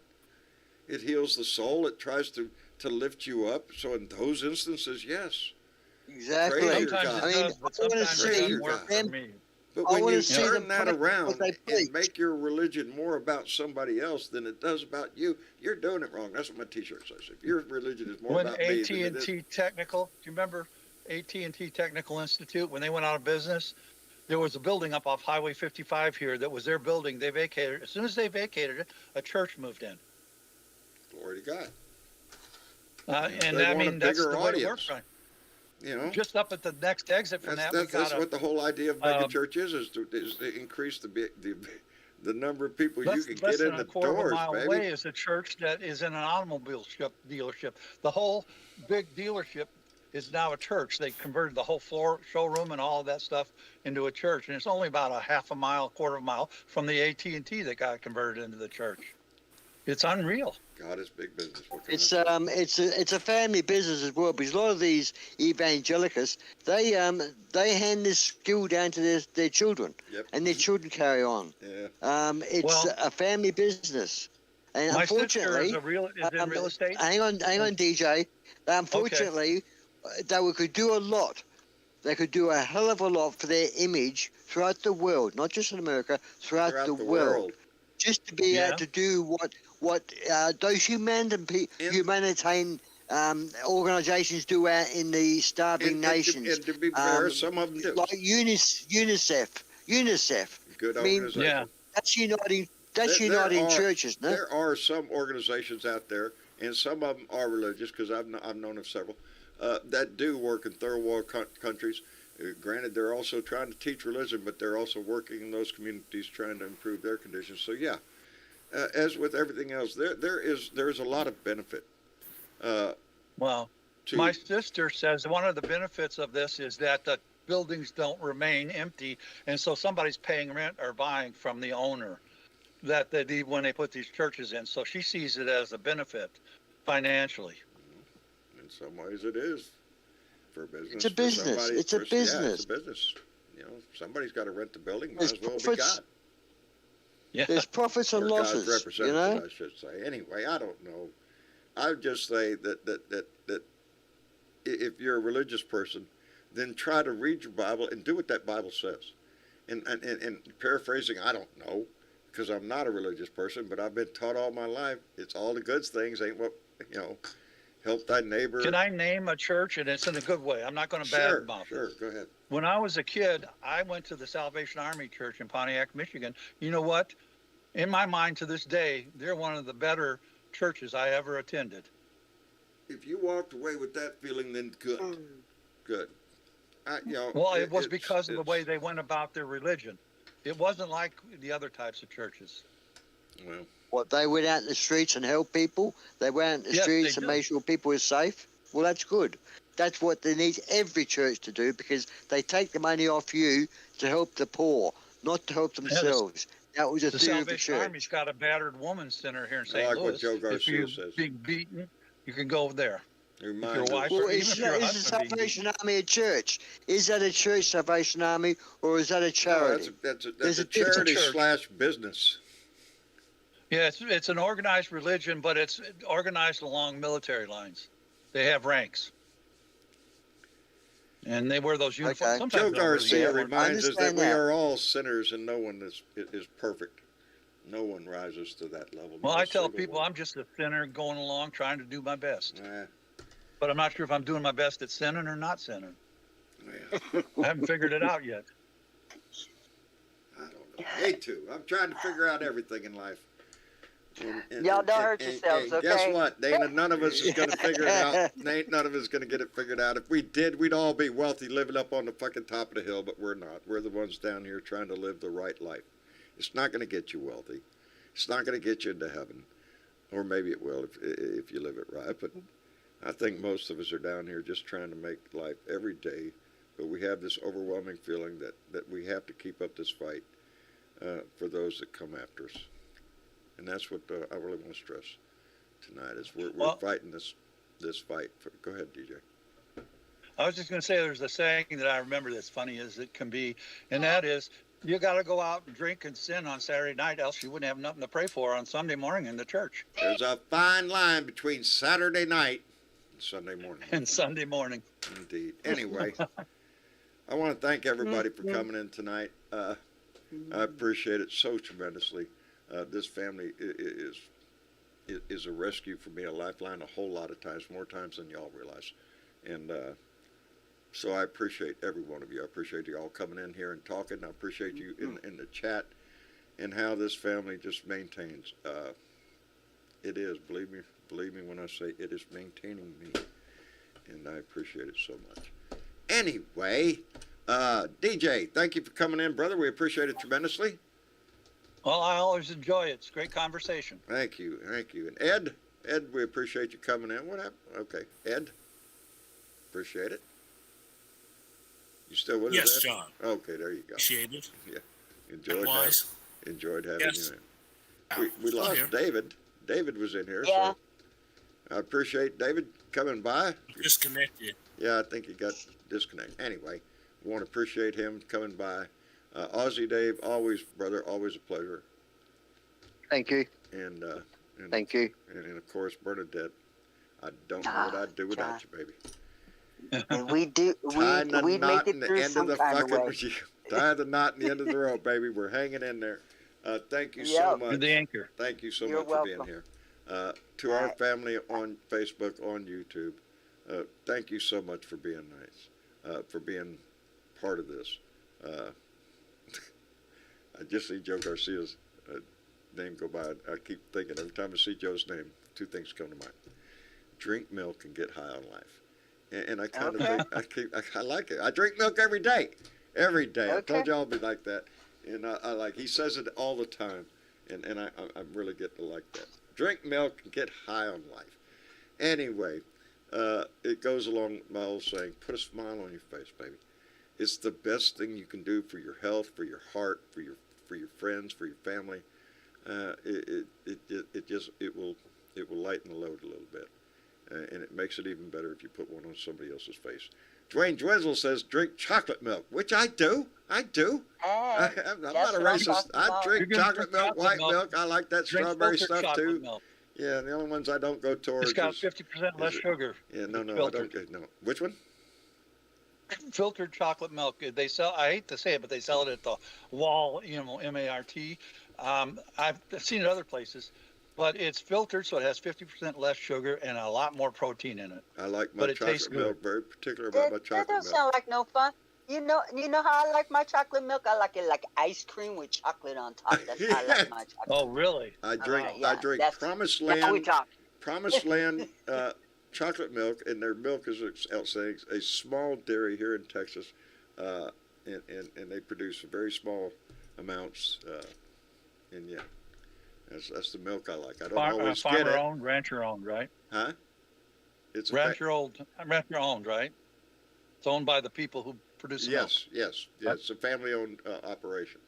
Speaker 2: It heals the soul. It tries to lift you up. So in those instances, yes.
Speaker 6: Exactly.
Speaker 2: Praise your
Speaker 7: Sometimes
Speaker 2: God.
Speaker 7: it does, but sometimes it doesn't work for me.
Speaker 2: But
Speaker 6: I
Speaker 2: when
Speaker 6: wanna
Speaker 2: you
Speaker 6: see
Speaker 2: turn
Speaker 6: them
Speaker 2: that
Speaker 6: practice
Speaker 2: around
Speaker 6: what they preach.
Speaker 2: and make your religion more about somebody else than it does about you, you're doing it wrong. That's what my T-shirt says. If your religion is more
Speaker 7: When
Speaker 2: about me than it is,
Speaker 7: AT&T Technical, do you remember AT&T Technical Institute, when they went out of business? There was a building up off Highway 55 here that was their building. They vacated it. As soon as they vacated it, a church moved in.
Speaker 2: glory to God.
Speaker 7: And
Speaker 2: They
Speaker 7: I
Speaker 2: want a
Speaker 7: mean, that's
Speaker 2: bigger
Speaker 7: the way it
Speaker 2: audience.
Speaker 7: works. Right?
Speaker 2: You know,
Speaker 7: Just up at the next exit from
Speaker 2: that's
Speaker 7: that, we got
Speaker 2: what the whole idea of mega church is to increase the number of people you
Speaker 7: less
Speaker 2: can
Speaker 7: less
Speaker 2: get in
Speaker 7: than
Speaker 2: the
Speaker 7: a quarter of a
Speaker 2: doors,
Speaker 7: mile
Speaker 2: baby.
Speaker 7: away is a church that is in an automobile dealership. The whole big dealership is now a church. They converted the whole floor showroom and all of that stuff into a church, and it's only about a half a mile, quarter of a mile from the AT&T that got converted into the church. It's unreal.
Speaker 2: God is big business. What can I
Speaker 6: It's
Speaker 2: say?
Speaker 6: it's a family business as well, because a lot of these evangelicals they hand this skill down to their children,
Speaker 2: Yep.
Speaker 6: and their children carry on.
Speaker 2: Yeah.
Speaker 6: It's
Speaker 7: Well,
Speaker 6: a family business, and
Speaker 7: My sister
Speaker 6: unfortunately,
Speaker 7: is in real estate.
Speaker 6: hang on, DJ. Unfortunately, they could do a lot. They could do a hell of a lot for their image throughout the world, not just in America, throughout the world. Just to be able to do what those humanitarian organizations do out in the starving nations.
Speaker 2: And to be fair, some of them do.
Speaker 6: Like UNICEF.
Speaker 2: Good
Speaker 6: I mean,
Speaker 2: organization.
Speaker 7: Yeah.
Speaker 6: That's uniting. That's
Speaker 2: There
Speaker 6: uniting
Speaker 2: are-
Speaker 6: churches, no?
Speaker 2: There are some organizations out there, and some of them are religious, because I've known of several, that do work in third world countries. Granted, they're also trying to teach religion, but they're also working in those communities trying to improve their conditions. So yeah, as with everything else, there's a lot of benefit.
Speaker 7: Well,
Speaker 2: to,
Speaker 7: my sister says one of the benefits of this is that the buildings don't remain empty, and so somebody's paying rent or buying from the owner that they need when they put these churches in. So she sees it as a benefit financially.
Speaker 2: in some ways, it is for business.
Speaker 6: It's a
Speaker 2: for
Speaker 6: business.
Speaker 2: somebody-
Speaker 6: It's a
Speaker 2: Yeah,
Speaker 6: business.
Speaker 2: it's a business. You know, somebody's got to rent the building. Might
Speaker 6: There's
Speaker 2: as well be
Speaker 6: profits.
Speaker 2: God.
Speaker 7: Yeah.
Speaker 6: There's profits and
Speaker 2: or God's
Speaker 6: losses, you
Speaker 2: representative,
Speaker 6: know.
Speaker 2: I should say. Anyway, I don't know. I would just say that if you're a religious person, then try to read your Bible and do what that Bible says. And paraphrasing, I don't know, because I'm not a religious person, but I've been taught all my life, it's all the good things ain't what, help thy neighbor.
Speaker 7: Can I name a church? And it's in a good way. I'm not going to badmouth it.
Speaker 2: Sure, go ahead.
Speaker 7: When I was a kid, I went to the Salvation Army Church in Pontiac, Michigan. You know what? In my mind to this day, they're one of the better churches I ever attended.
Speaker 2: If you walked away with that feeling, then good. Good.
Speaker 7: Well, it was because of the way they went about their religion. It wasn't like the other types of churches.
Speaker 2: Well,
Speaker 6: What, they went out in the streets and helped people? They went out in the
Speaker 7: Yes,
Speaker 6: streets
Speaker 7: they
Speaker 6: and
Speaker 7: do.
Speaker 6: made sure people were safe? Well, that's good. That's what they need every church to do, because they take the money off you to help the poor, not to help themselves. That was a
Speaker 7: The
Speaker 6: theory of the
Speaker 7: Salvation
Speaker 6: church.
Speaker 7: Army's got a battered women's center here in
Speaker 2: I
Speaker 7: St.
Speaker 2: like what
Speaker 7: Louis.
Speaker 2: Joe
Speaker 7: If
Speaker 2: Garcia
Speaker 7: you're
Speaker 2: says.
Speaker 7: being beaten, you can go over there. If
Speaker 2: Reminds
Speaker 7: your wife
Speaker 2: us.
Speaker 6: Well,
Speaker 7: or even
Speaker 6: is
Speaker 7: if your
Speaker 6: the
Speaker 7: husband being beaten.
Speaker 6: Salvation Army a church? Is that a church, Salvation Army, or is that a
Speaker 2: No,
Speaker 6: charity?
Speaker 2: that's
Speaker 6: There's
Speaker 2: a
Speaker 6: a difference.
Speaker 2: charity
Speaker 7: Church.
Speaker 2: / business.
Speaker 7: Yeah, it's an organized religion, but it's organized along military lines. They have ranks. And they wear those uniforms.
Speaker 6: Okay.
Speaker 7: Sometimes
Speaker 2: Joe
Speaker 7: they don't wear the
Speaker 2: Garcia
Speaker 7: uniforms.
Speaker 2: reminds us that
Speaker 6: understand
Speaker 2: we
Speaker 6: that.
Speaker 2: are all sinners and no one is perfect. No one rises to that level.
Speaker 7: Well,
Speaker 2: not a
Speaker 7: I tell
Speaker 2: single
Speaker 7: people
Speaker 2: one.
Speaker 7: I'm just a sinner going along trying to do my best.
Speaker 2: Eh,
Speaker 7: But I'm not sure if I'm doing my best at sinning or not sinning.
Speaker 2: well,
Speaker 7: I haven't figured it out yet.
Speaker 2: I don't know. Me too. I'm trying to figure out everything in life.
Speaker 3: Y'all don't hurt yourselves,
Speaker 2: and Guess
Speaker 3: okay?
Speaker 2: what? None of us is going to figure it out. Ain't none of us going to get it figured out. If we did, we'd all be wealthy living up on the fucking top of the hill, but we're not. We're the ones down here trying to live the right life. It's not going to get you wealthy. It's not going to get you into heaven. Or maybe it will if you live it right. But I think most of us are down here just trying to make life every day. But we have this overwhelming feeling that we have to keep up this fight for those that come after us. And that's what I really want to stress tonight is we're
Speaker 7: Well-
Speaker 2: fighting this fight. Go ahead, DJ.
Speaker 7: I was just going to say there's a saying that I remember that's funny as it can be, and that is you got to go out and drink and sin on Saturday night, else you wouldn't have nothing to pray for on Sunday morning in the church
Speaker 2: There's a fine line between Saturday night and Sunday morning.
Speaker 7: and Sunday morning.
Speaker 2: Indeed. Anyway, I want to thank everybody for coming in tonight. I appreciate it so tremendously. This family is a rescue for me, a lifeline, a whole lot of times, more times than y'all realize. And so I appreciate every one of you. I appreciate you all coming in here and talking. I appreciate you in the chat and how this family just maintains. It is, believe me when I say it is maintaining me. And I appreciate it so much. Anyway, DJ, thank you for coming in, brother. We appreciate it tremendously.
Speaker 7: Well, I always enjoy it. It's a great conversation.
Speaker 2: Thank you. And Ed, we appreciate you coming in. What happened? Okay, Ed, appreciate it. You still with us,
Speaker 4: Yes,
Speaker 2: Ed?
Speaker 4: John.
Speaker 2: Okay, there you go.
Speaker 4: Appreciate it.
Speaker 2: Enjoyed having
Speaker 4: Yes.
Speaker 2: you in. We
Speaker 4: Still
Speaker 2: lost
Speaker 4: here.
Speaker 2: David. David was in here,
Speaker 3: Yeah.
Speaker 2: so I appreciate David coming by.
Speaker 4: Disconnected.
Speaker 2: Yeah, I think he got disconnected. Anyway, we want to appreciate him coming by. Aussie Dave, always, brother, always a pleasure.
Speaker 6: Thank you.
Speaker 2: And
Speaker 6: Thank you.
Speaker 2: and of course, Bernadette. I don't know what I'd do without you, baby.
Speaker 3: And we
Speaker 2: Tying the
Speaker 3: make
Speaker 2: knot
Speaker 3: it
Speaker 2: in the
Speaker 3: through
Speaker 2: end
Speaker 3: some
Speaker 2: of the
Speaker 3: kind of
Speaker 2: fucking
Speaker 3: way.
Speaker 2: tie the knot in the end of the rope, baby. We're hanging in there. Thank you so
Speaker 3: Yep.
Speaker 2: much.
Speaker 7: You're the anchor.
Speaker 2: Thank you so
Speaker 3: You're
Speaker 2: much for being
Speaker 3: welcome.
Speaker 2: here. To our family on Facebook, on YouTube, thank you so much for being nice, for being part of this. I just see Joe Garcia's name go by. I keep thinking every time I see Joe's name, two things come to mind: drink milk and get high on life. And I kind of think I like it. I drink milk every day. Every day. I told you I'll be like that. And I like. He says it all the time, and I'm really getting to like that. Drink milk and get high on life. Anyway, it goes along my old saying: put a smile on your face, baby. It's the best thing you can do for your health, for your heart, for your friends, for your family. It will lighten the load a little bit. and it makes it even better if you put one on somebody else's face. Dwayne Dwizzle says drink chocolate milk, which I do. I'm not a racist. I drink chocolate milk, white milk. I like that
Speaker 7: Drink
Speaker 2: strawberry
Speaker 7: filtered
Speaker 2: stuff
Speaker 7: chocolate
Speaker 2: too.
Speaker 7: milk.
Speaker 2: Yeah, the only ones I don't go towards
Speaker 7: It's got
Speaker 2: is
Speaker 7: 50% less sugar.
Speaker 2: yeah, no,
Speaker 7: It's
Speaker 2: I
Speaker 7: filtered.
Speaker 2: don't. No, which one?
Speaker 7: Filtered chocolate milk. They sell. I hate to say it, but they sell it at the Wall. MART. I've seen it other places, but it's filtered, so it has 50% less sugar and a lot more protein in it.
Speaker 2: I like my
Speaker 7: But it tastes
Speaker 2: chocolate milk.
Speaker 7: good.
Speaker 2: Very particular about my
Speaker 3: That
Speaker 2: chocolate
Speaker 3: don't
Speaker 2: milk.
Speaker 3: sound like no fun. You know how I like my chocolate milk? I like it like ice cream with chocolate on top. That's how I like my chocolate.
Speaker 7: Oh, really?
Speaker 2: I drink
Speaker 3: yeah,
Speaker 2: I drink
Speaker 3: that's-
Speaker 2: Promised
Speaker 3: Now we
Speaker 2: Land
Speaker 3: talk.
Speaker 2: Promised Land chocolate milk, and their milk is a small dairy here in Texas, and they produce very small amounts, and yeah, that's the milk I like. I don't always get
Speaker 7: Farmer
Speaker 2: it,
Speaker 7: owned, rancher owned, right?
Speaker 2: huh? It's a
Speaker 7: Rancher owned, right? It's owned by the people who produce the milk.
Speaker 2: yes. It's a family-owned operation.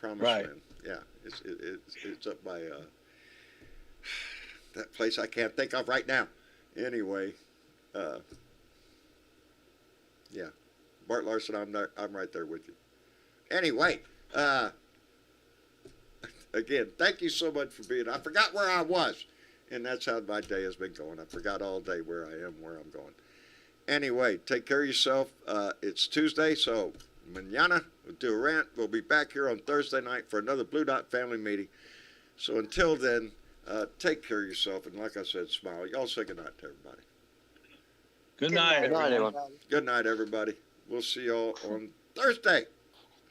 Speaker 2: Promised
Speaker 7: Right.
Speaker 2: Land, yeah. It's up by that place I can't think of right now. Anyway, yeah, Bart Larson, I'm right there with you. Anyway, again, thank you so much for being. I forgot where I was, and that's how my day has been going. I forgot all day where I am, where I'm going. Anyway, take care of yourself. It's Tuesday, so mañana we'll do a rant. We'll be back here on Thursday night for another Blue Dot family meeting. So until then, take care of yourself, and like I said, smile. Y'all say good night to everybody.
Speaker 7: Good night,
Speaker 6: Good night,
Speaker 7: everyone.
Speaker 6: everyone.
Speaker 2: Good night, everybody. We'll see y'all on Thursday.